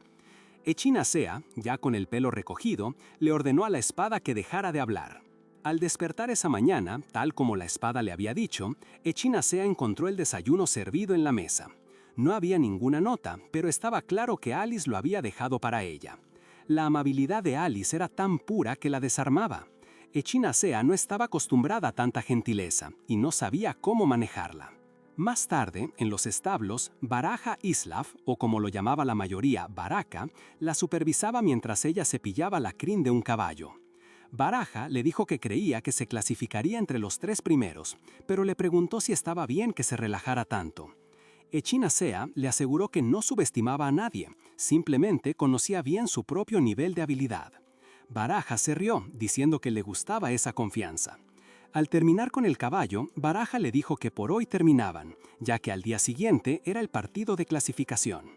Echinacea, ya con el pelo recogido, le ordenó a la espada que dejara de hablar. Al despertar esa mañana, tal como la espada le había dicho, Echinacea encontró el desayuno servido en la mesa. No había ninguna nota, pero estaba claro que Alice lo había dejado para ella. La amabilidad de Alice era tan pura que la desarmaba. Echinacea no estaba acostumbrada a tanta gentileza y no sabía cómo manejarla. Más tarde, en los establos, Baraja Islav, o como lo llamaba la mayoría, Baraka, la supervisaba mientras ella cepillaba la crin de un caballo. Baraja le dijo que creía que se clasificaría entre los 3 primeros, pero le preguntó si estaba bien que se relajara tanto. Echinacea le aseguró que no subestimaba a nadie, simplemente conocía bien su propio nivel de habilidad. Baraja se rió, diciendo que le gustaba esa confianza. Al terminar con el caballo, Baraja le dijo que por hoy terminaban, ya que al día siguiente era el partido de clasificación.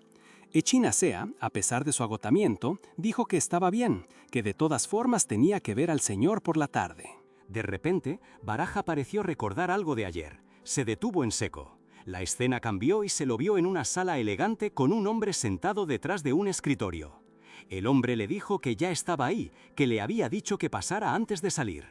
Echinacea, a pesar de su agotamiento, dijo que estaba bien, que de todas formas tenía que ver al señor por la tarde. De repente, Baraja pareció recordar algo de ayer. Se detuvo en seco. La escena cambió y se lo vio en una sala elegante con un hombre sentado detrás de un escritorio. El hombre le dijo que ya estaba ahí, que le había dicho que pasara antes de salir.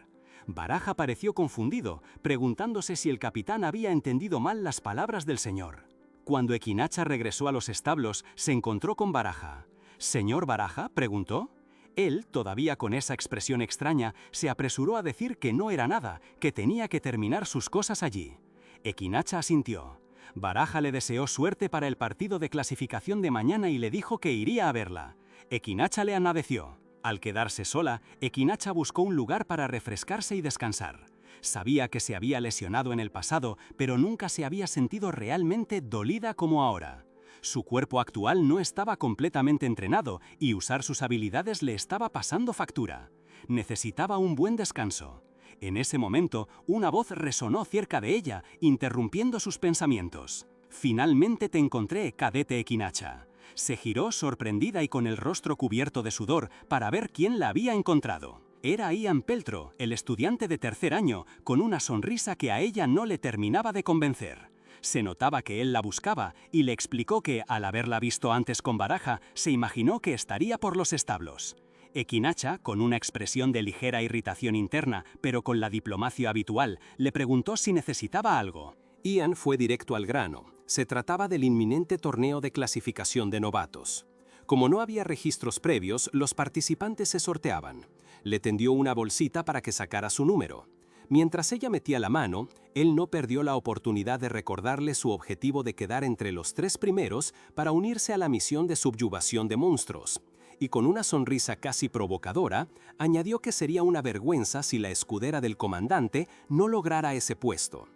Baraja pareció confundido, preguntándose si el capitán había entendido mal las palabras del señor. Cuando Equinacha regresó a los establos, se encontró con Baraja. «¿Señor Baraja?», preguntó. Él, todavía con esa expresión extraña, se apresuró a decir que no era nada, que tenía que terminar sus cosas allí. Equinacha asintió. Baraja le deseó suerte para el partido de clasificación de mañana y le dijo que iría a verla. Equinacha le agradeció. Al quedarse sola, Equinacha buscó un lugar para refrescarse y descansar. Sabía que se había lesionado en el pasado, pero nunca se había sentido realmente dolida como ahora. Su cuerpo actual no estaba completamente entrenado y usar sus habilidades le estaba pasando factura. Necesitaba un buen descanso. En ese momento, una voz resonó cerca de ella, interrumpiendo sus pensamientos. «Finalmente te encontré, cadete Equinacha». Se giró sorprendida y con el rostro cubierto de sudor para ver quién la había encontrado. Era Ian Peltro, el estudiante de 3er año, con una sonrisa que a ella no le terminaba de convencer. Se notaba que él la buscaba y le explicó que, al haberla visto antes con Baraja, se imaginó que estaría por los establos. Equinacha, con una expresión de ligera irritación interna, pero con la diplomacia habitual, le preguntó si necesitaba algo. Ian fue directo al grano. Se trataba del inminente torneo de clasificación de novatos. Como no había registros previos, los participantes se sorteaban. Le tendió una bolsita para que sacara su número. Mientras ella metía la mano, él no perdió la oportunidad de recordarle su objetivo de quedar entre los 3 primeros para unirse a la misión de subyugación de monstruos. Y con una sonrisa casi provocadora, añadió que sería una vergüenza si la escudera del comandante no lograra ese puesto.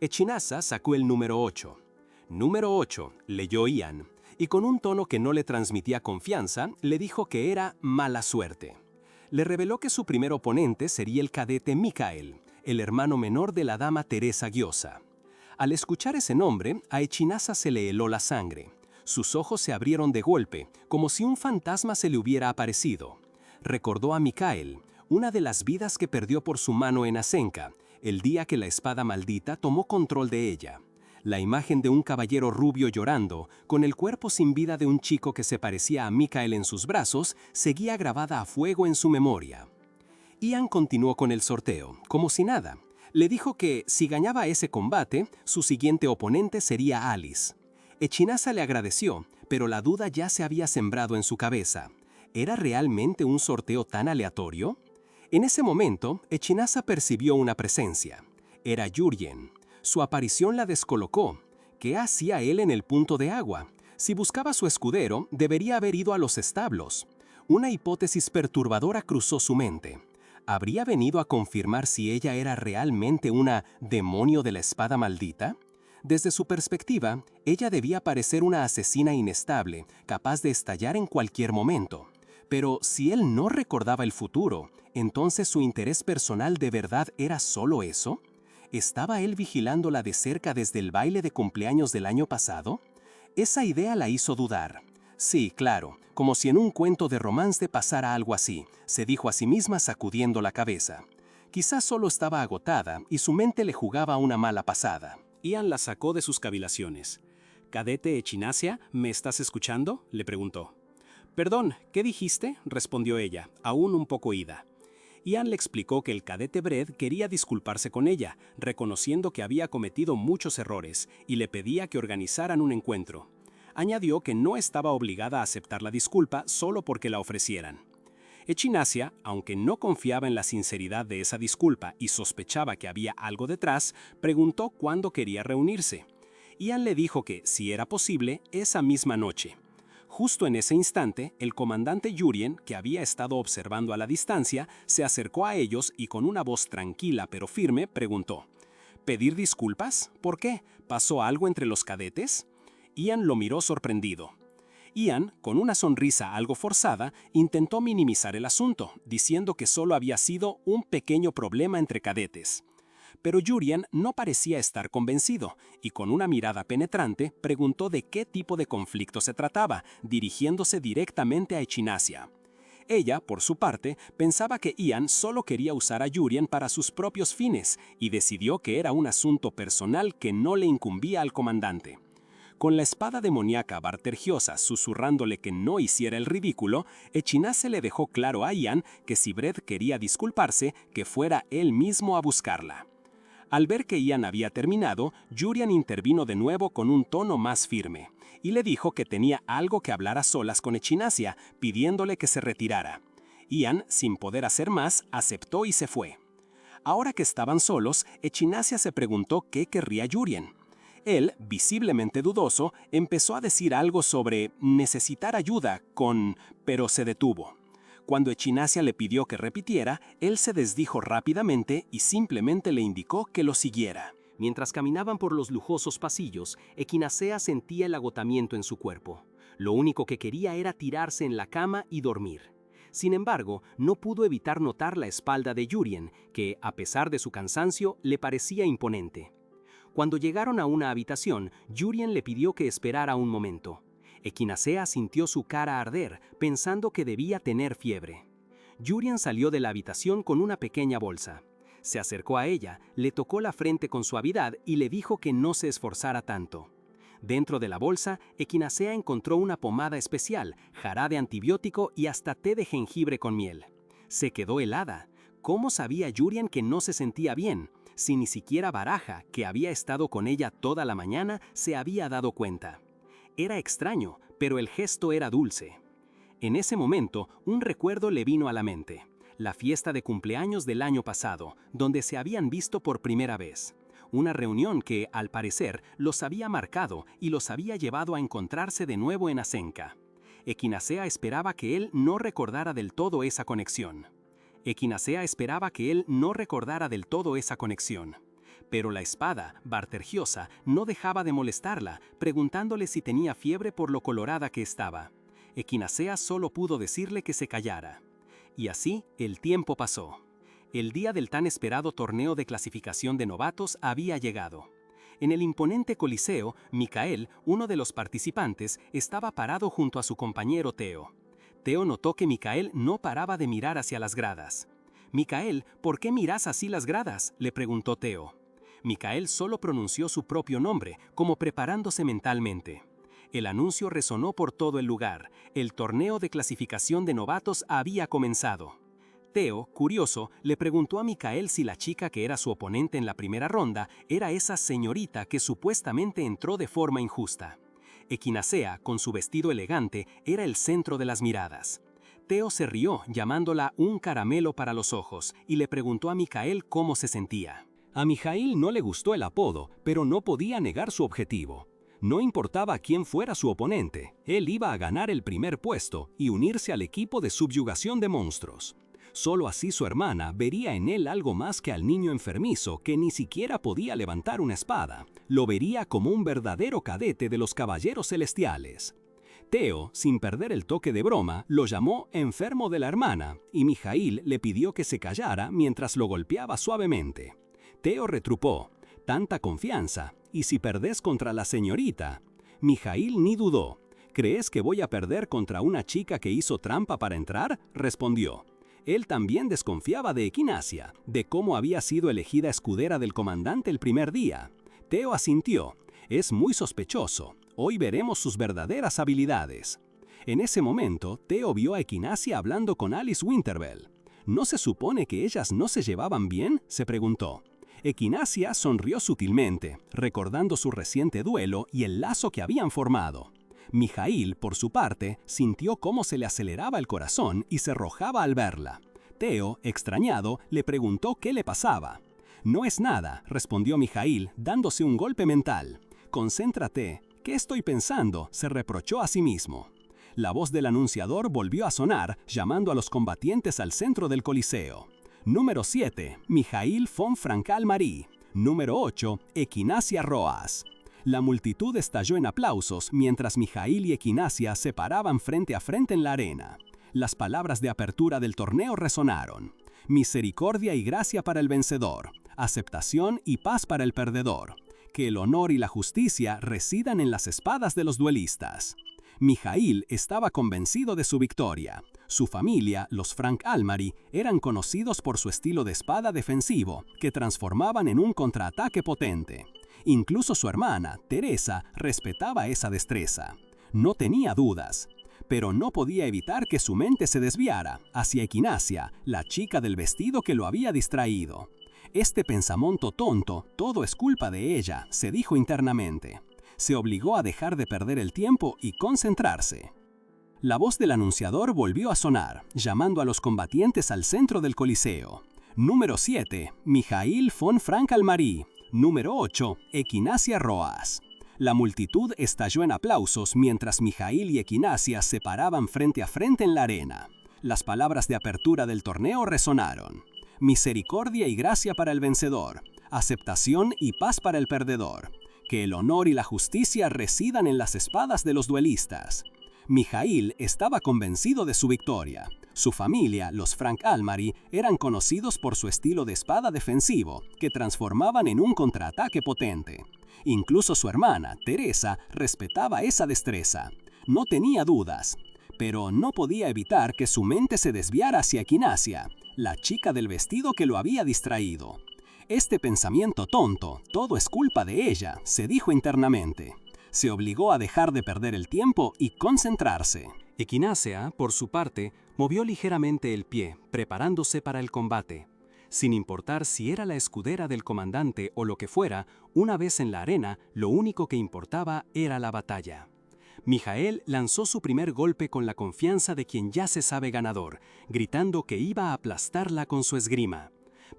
Echinacea sacó el número 8. «Número 8», leyó Ian, y con un tono que no le transmitía confianza, le dijo que era mala suerte. Le reveló que su primer oponente sería el cadete Mikael, el hermano menor de la dama Teresa Gyosa. Al escuchar ese nombre, a Echinacea se le heló la sangre. Sus ojos se abrieron de golpe, como si un fantasma se le hubiera aparecido. Recordó a Mikael, una de las vidas que perdió por su mano en Asenka, el día que la espada maldita tomó control de ella. La imagen de un caballero rubio llorando, con el cuerpo sin vida de un chico que se parecía a Mikael en sus brazos, seguía grabada a fuego en su memoria. Ian continuó con el sorteo, como si nada. Le dijo que, si ganaba ese combate, su siguiente oponente sería Alice. Echinasa le agradeció, pero la duda ya se había sembrado en su cabeza. ¿Era realmente un sorteo tan aleatorio? En ese momento, Echinasa percibió una presencia. Era Jurjen. Su aparición la descolocó. ¿Qué hacía él en el punto de agua? Si buscaba a su escudero, debería haber ido a los establos. Una hipótesis perturbadora cruzó su mente. ¿Habría venido a confirmar si ella era realmente una demonio de la espada maldita? Desde su perspectiva, ella debía parecer una asesina inestable, capaz de estallar en cualquier momento. Pero si él no recordaba el futuro, ¿entonces su interés personal de verdad era solo eso? ¿Estaba él vigilándola de cerca desde el baile de cumpleaños del año pasado? Esa idea la hizo dudar. Sí, claro, como si en un cuento de romance pasara algo así, se dijo a sí misma sacudiendo la cabeza. Quizás solo estaba agotada y su mente le jugaba una mala pasada. Ian la sacó de sus cavilaciones. «Cadete Echinasia, ¿me estás escuchando?», le preguntó. «Perdón, ¿qué dijiste?», respondió ella, aún un poco ida. Ian le explicó que el cadete Bredd quería disculparse con ella, reconociendo que había cometido muchos errores, y le pedía que organizaran un encuentro. Añadió que no estaba obligada a aceptar la disculpa solo porque la ofrecieran. Echinasia, aunque no confiaba en la sinceridad de esa disculpa y sospechaba que había algo detrás, preguntó cuándo quería reunirse. Ian le dijo que, si era posible, esa misma noche. Justo en ese instante, el comandante Jurjen, que había estado observando a la distancia, se acercó a ellos y con una voz tranquila pero firme preguntó: «¿Pedir disculpas? ¿Por qué? ¿Pasó algo entre los cadetes?». Ian lo miró sorprendido. Ian, con una sonrisa algo forzada, intentó minimizar el asunto, diciendo que solo había sido un pequeño problema entre cadetes. Pero Jurjen no parecía estar convencido, y con una mirada penetrante preguntó de qué tipo de conflicto se trataba, dirigiéndose directamente a Echinasia. Ella, por su parte, pensaba que Ian solo quería usar a Jurjen para sus propios fines, y decidió que era un asunto personal que no le incumbía al comandante. Con la espada demoníaca Bartergiosa susurrándole que no hiciera el ridículo, Echinase le dejó claro a Ian que si Bredd quería disculparse, que fuera él mismo a buscarla. Al ver que Ian había terminado, Jurjen intervino de nuevo con un tono más firme, y le dijo que tenía algo que hablar a solas con Echinasia, pidiéndole que se retirara. Ian, sin poder hacer más, aceptó y se fue. Ahora que estaban solos, Echinasia se preguntó qué querría Jurjen. Él, visiblemente dudoso, empezó a decir algo sobre necesitar ayuda pero se detuvo. Cuando Echinasia le pidió que repitiera, él se desdijo rápidamente y simplemente le indicó que lo siguiera. Mientras caminaban por los lujosos pasillos, Equinacea sentía el agotamiento en su cuerpo. Lo único que quería era tirarse en la cama y dormir. Sin embargo, no pudo evitar notar la espalda de Jurjen, que, a pesar de su cansancio, le parecía imponente. Cuando llegaron a una habitación, Jurjen le pidió que esperara un momento. Equinacea sintió su cara arder, pensando que debía tener fiebre. Jurjen salió de la habitación con una pequeña bolsa. Se acercó a ella, le tocó la frente con suavidad y le dijo que no se esforzara tanto. Dentro de la bolsa, Equinacea encontró una pomada especial, jarabe antibiótico y hasta té de jengibre con miel. Se quedó helada. ¿Cómo sabía Jurjen que no se sentía bien? Si ni siquiera Baraja, que había estado con ella toda la mañana, se había dado cuenta. Era extraño, pero el gesto era dulce. En ese momento, un recuerdo le vino a la mente. La fiesta de cumpleaños del año pasado, donde se habían visto por primera vez. Una reunión que, al parecer, los había marcado y los había llevado a encontrarse de nuevo en Asenka. Equinacea esperaba que él no recordara del todo esa conexión. Pero la espada, Bartergiosa, no dejaba de molestarla, preguntándole si tenía fiebre por lo colorada que estaba. Equinacea solo pudo decirle que se callara. Y así el tiempo pasó. El día del tan esperado torneo de clasificación de novatos había llegado. En el imponente coliseo, Mikael, uno de los participantes, estaba parado junto a su compañero Theo. Theo notó que Mikael no paraba de mirar hacia las gradas. «Micael, ¿por qué miras así las gradas?», le preguntó Teo. Micael solo pronunció su propio nombre, como preparándose mentalmente. El anuncio resonó por todo el lugar. El torneo de clasificación de novatos había comenzado. Teo, curioso, le preguntó a Micael si la chica que era su oponente en la primera ronda era esa señorita que supuestamente entró de forma injusta. Equinacea, con su vestido elegante, era el centro de las miradas. Teo se rió, llamándola un caramelo para los ojos, y le preguntó a Micael cómo se sentía. A Mijail no le gustó el apodo, pero no podía negar su objetivo. No importaba quién fuera su oponente, él iba a ganar el primer puesto y unirse al equipo de subyugación de monstruos. Solo así su hermana vería en él algo más que al niño enfermizo que ni siquiera podía levantar una espada. Lo vería como un verdadero cadete de los caballeros celestiales. Teo, sin perder el toque de broma, lo llamó enfermo de la hermana y Mijail le pidió que se callara mientras lo golpeaba suavemente. Teo retrupó, «Tanta confianza, ¿y si perdés contra la señorita?». Mijail ni dudó. «¿Crees que voy a perder contra una chica que hizo trampa para entrar?», respondió. Él también desconfiaba de Equinacia, de cómo había sido elegida escudera del comandante el primer día. Teo asintió. «Es muy sospechoso. Hoy veremos sus verdaderas habilidades». En ese momento, Teo vio a Equinacia hablando con Alice Winterbell. «¿No se supone que ellas no se llevaban bien?», se preguntó. Equinacia sonrió sutilmente, recordando su reciente duelo y el lazo que habían formado. Mijail, por su parte, sintió cómo se le aceleraba el corazón y se arrojaba al verla. Teo, extrañado, le preguntó qué le pasaba. «No es nada», respondió Mijail, dándose un golpe mental. «Concéntrate. ¿Qué estoy pensando?», se reprochó a sí mismo. La voz del anunciador volvió a sonar, llamando a los combatientes al centro del Coliseo. Número 7, Mijail von Francalmarí. Número 8, Equinacia Roas. La multitud estalló en aplausos mientras Mijail y Equinacia se paraban frente a frente en la arena. Las palabras de apertura del torneo resonaron. Misericordia y gracia para el vencedor, aceptación y paz para el perdedor. Que el honor y la justicia residan en las espadas de los duelistas. Mijail estaba convencido de su victoria. Su familia, los Francalmarí, eran conocidos por su estilo de espada defensivo, que transformaban en un contraataque potente. Incluso su hermana, Teresa, respetaba esa destreza. No tenía dudas, pero no podía evitar que su mente se desviara hacia Equinacia, la chica del vestido que lo había distraído. «Este pensamiento tonto, todo es culpa de ella», se dijo internamente. Se obligó a dejar de perder el tiempo y concentrarse. La voz del anunciador volvió a sonar, llamando a los combatientes al centro del Coliseo. Número 7, Mijail von Francalmarí. Número 8, Equinacia Roas. La multitud estalló en aplausos mientras Mijail y Equinacia se paraban frente a frente en la arena. Las palabras de apertura del torneo resonaron. Misericordia y gracia para el vencedor, aceptación y paz para el perdedor. Que el honor y la justicia residan en las espadas de los duelistas. Mijail estaba convencido de su victoria. Su familia, los Francalmarí, eran conocidos por su estilo de espada defensivo, que transformaban en un contraataque potente. Incluso su hermana, Teresa, respetaba esa destreza. No tenía dudas, pero no podía evitar que su mente se desviara hacia Equinacia, la chica del vestido que lo había distraído. «Este pensamiento tonto, todo es culpa de ella», se dijo internamente. Se obligó a dejar de perder el tiempo y concentrarse. Equinacia, por su parte, movió ligeramente el pie, preparándose para el combate. Sin importar si era la escudera del comandante o lo que fuera, una vez en la arena, lo único que importaba era la batalla. Mijail lanzó su primer golpe con la confianza de quien ya se sabe ganador, gritando que iba a aplastarla con su esgrima.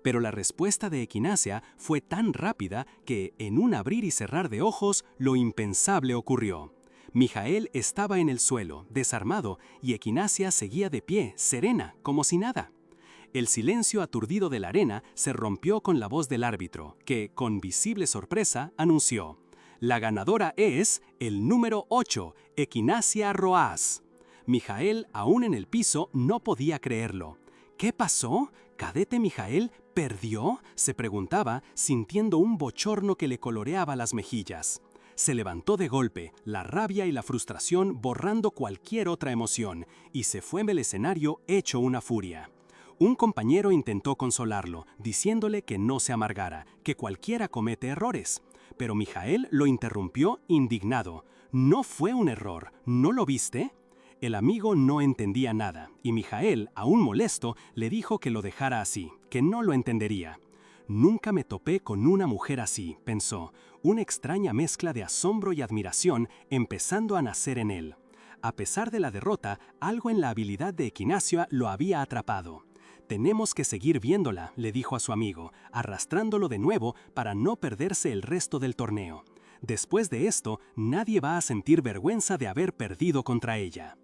Pero la respuesta de Equinacia fue tan rápida que, en un abrir y cerrar de ojos, lo impensable ocurrió. Mijail estaba en el suelo, desarmado, y Equinacia seguía de pie, serena, como si nada. El silencio aturdido de la arena se rompió con la voz del árbitro, que, con visible sorpresa, anunció: «La ganadora es el número 8, Equinacia Roas». Mijail, aún en el piso, no podía creerlo. «¿Qué pasó? ¿Cadete Mijail perdió?», se preguntaba, sintiendo un bochorno que le coloreaba las mejillas. Se levantó de golpe, la rabia y la frustración borrando cualquier otra emoción, y se fue del escenario hecho una furia. Un compañero intentó consolarlo, diciéndole que no se amargara, que cualquiera comete errores. Pero Mijael lo interrumpió indignado. «No fue un error, ¿no lo viste?» El amigo no entendía nada, y Mijael, aún molesto, le dijo que lo dejara así, que no lo entendería. «Nunca me topé con una mujer así», pensó, una extraña mezcla de asombro y admiración empezando a nacer en él. A pesar de la derrota, algo en la habilidad de Equinacia lo había atrapado. «Tenemos que seguir viéndola», le dijo a su amigo, arrastrándolo de nuevo para no perderse el resto del torneo. Después de esto, nadie va a sentir vergüenza de haber perdido contra ella.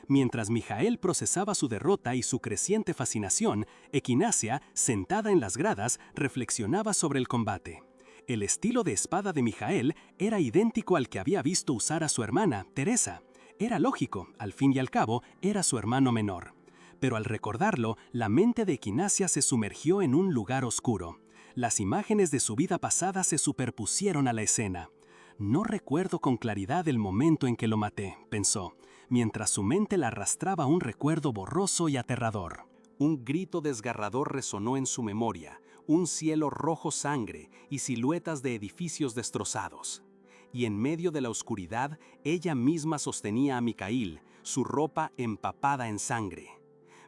Mientras Mijael procesaba su derrota y su creciente fascinación, Equinacia, sentada en las gradas, reflexionaba sobre el combate. El estilo de espada de Mijael era idéntico al que había visto usar a su hermana, Teresa. Era lógico, al fin y al cabo, era su hermano menor. Pero al recordarlo, la mente de Equinacia se sumergió en un lugar oscuro. Las imágenes de su vida pasada se superpusieron a la escena. «No recuerdo con claridad el momento en que lo maté», pensó, mientras su mente la arrastraba a un recuerdo borroso y aterrador. Un grito desgarrador resonó en su memoria, un cielo rojo sangre y siluetas de edificios destrozados. Y en medio de la oscuridad, ella misma sostenía a Mijail, su ropa empapada en sangre.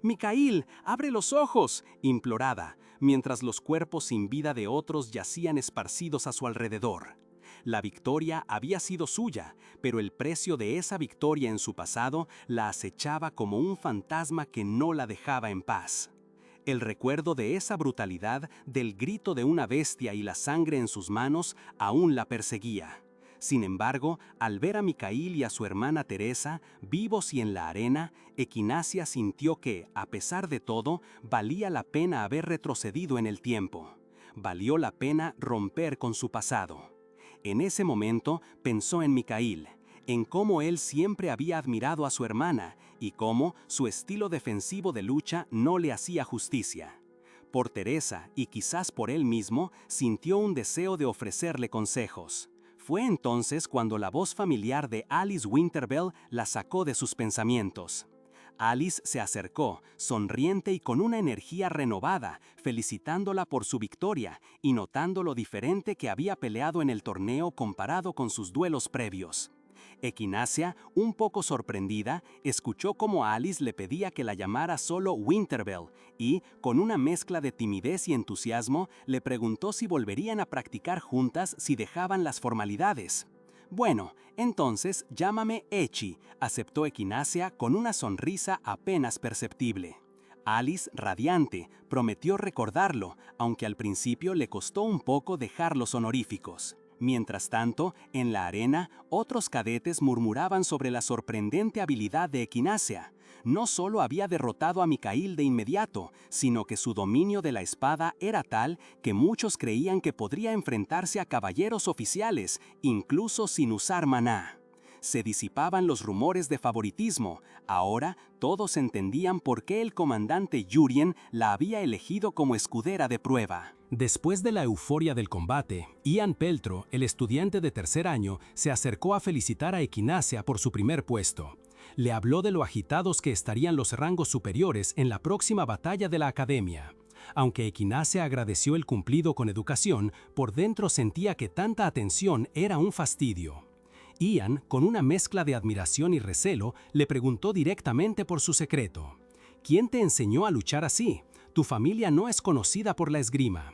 «Mijail, abre los ojos», imploraba, mientras los cuerpos sin vida de otros yacían esparcidos a su alrededor. La victoria había sido suya, pero el precio de esa victoria en su pasado la acechaba como un fantasma que no la dejaba en paz. El recuerdo de esa brutalidad, del grito de una bestia y la sangre en sus manos, aún la perseguía. Sin embargo, al ver a Mijail y a su hermana Teresa, vivos y en la arena, Equinacia sintió que, a pesar de todo, valía la pena haber retrocedido en el tiempo. Valió la pena romper con su pasado. En ese momento pensó en Mijail, en cómo él siempre había admirado a su hermana y cómo su estilo defensivo de lucha no le hacía justicia. Por Teresa y quizás por él mismo, sintió un deseo de ofrecerle consejos. Fue entonces cuando la voz familiar de Alice Winterbell la sacó de sus pensamientos. Alice se acercó, sonriente y con una energía renovada, felicitándola por su victoria y notando lo diferente que había peleado en el torneo comparado con sus duelos previos. Equinacia, un poco sorprendida, escuchó cómo Alice le pedía que la llamara solo Winterbell y, con una mezcla de timidez y entusiasmo, le preguntó si volverían a practicar juntas si dejaban las formalidades. «Bueno, entonces llámame Echi», aceptó Equinacia con una sonrisa apenas perceptible. Alice, radiante, prometió recordarlo, aunque al principio le costó un poco dejar los honoríficos. Mientras tanto, en la arena, otros cadetes murmuraban sobre la sorprendente habilidad de Equinacia. No solo había derrotado a Mijail de inmediato, sino que su dominio de la espada era tal que muchos creían que podría enfrentarse a caballeros oficiales, incluso sin usar maná. Se disipaban los rumores de favoritismo. Ahora todos entendían por qué el comandante Yurien la había elegido como escudera de prueba. Después de la euforia del combate, Ian Peltro, el estudiante de tercer año, se acercó a felicitar a Equinacia por su primer puesto. Le habló de lo agitados que estarían los rangos superiores en la próxima batalla de la academia. Aunque Equinacia agradeció el cumplido con educación, por dentro sentía que tanta atención era un fastidio. Ian, con una mezcla de admiración y recelo, le preguntó directamente por su secreto. «¿Quién te enseñó a luchar así? Tu familia no es conocida por la esgrima».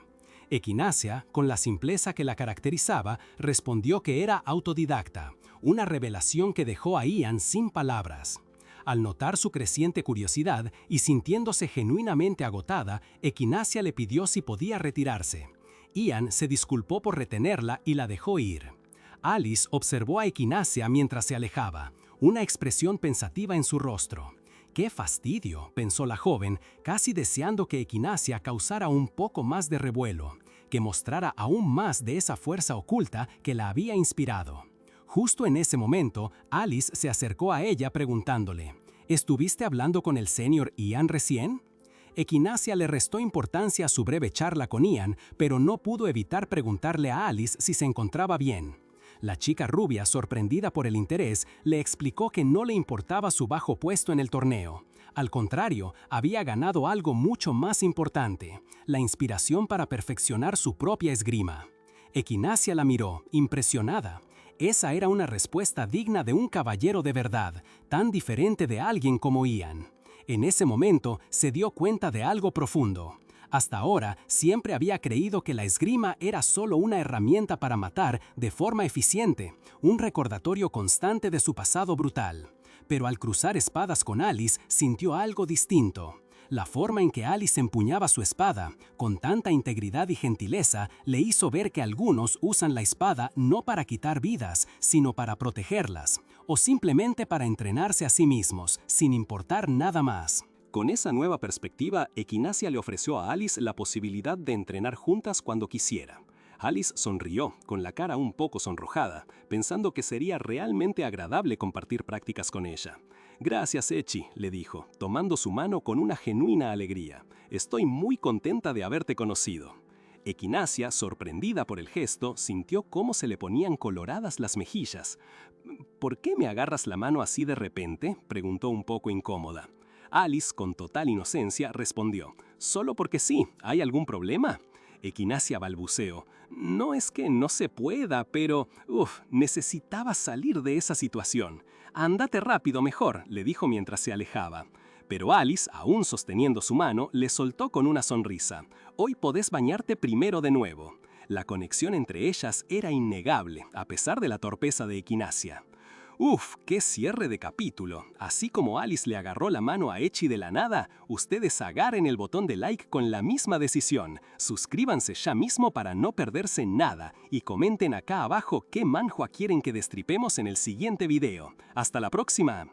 Equinacia, con la simpleza que la caracterizaba, respondió que era autodidacta, una revelación que dejó a Ian sin palabras. Al notar su creciente curiosidad y sintiéndose genuinamente agotada, Equinacia le pidió si podía retirarse. Ian se disculpó por retenerla y la dejó ir. Alice observó a Equinacia mientras se alejaba, una expresión pensativa en su rostro. «¡Qué fastidio!», pensó la joven, casi deseando que Equinacia causara un poco más de revuelo, que mostrara aún más de esa fuerza oculta que la había inspirado. Justo en ese momento, Alice se acercó a ella preguntándole, «¿Estuviste hablando con el señor Ian recién?». Equinacia le restó importancia a su breve charla con Ian, pero no pudo evitar preguntarle a Alice si se encontraba bien. La chica rubia, sorprendida por el interés, le explicó que no le importaba su bajo puesto en el torneo. Al contrario, había ganado algo mucho más importante, la inspiración para perfeccionar su propia esgrima. Equinacia la miró, impresionada. Esa era una respuesta digna de un caballero de verdad, tan diferente de alguien como Ian. En ese momento se dio cuenta de algo profundo. Hasta ahora siempre había creído que la esgrima era solo una herramienta para matar de forma eficiente, un recordatorio constante de su pasado brutal. Pero al cruzar espadas con Alice sintió algo distinto. La forma en que Alice empuñaba su espada, con tanta integridad y gentileza, le hizo ver que algunos usan la espada no para quitar vidas, sino para protegerlas, o simplemente para entrenarse a sí mismos, sin importar nada más. Con esa nueva perspectiva, Equinacia le ofreció a Alice la posibilidad de entrenar juntas cuando quisiera. Alice sonrió, con la cara un poco sonrojada, pensando que sería realmente agradable compartir prácticas con ella. «Gracias, Echi», le dijo, tomando su mano con una genuina alegría. «Estoy muy contenta de haberte conocido». Equinacia, sorprendida por el gesto, sintió cómo se le ponían coloradas las mejillas. «¿Por qué me agarras la mano así de repente?», preguntó un poco incómoda. Alice, con total inocencia, respondió, «Solo porque sí, ¿hay algún problema?». Equinacia balbuceó, «No es que no se pueda, pero... necesitaba salir de esa situación. Ándate rápido mejor», le dijo mientras se alejaba. Pero Alice, aún sosteniendo su mano, le soltó con una sonrisa. «Hoy podés bañarte primero de nuevo». La conexión entre ellas era innegable, a pesar de la torpeza de Equinacia. ¡Qué cierre de capítulo! Así como Alice le agarró la mano a Echi de la nada, ustedes agarren el botón de like con la misma decisión. Suscríbanse ya mismo para no perderse nada y comenten acá abajo qué manhwa quieren que destripemos en el siguiente video. ¡Hasta la próxima!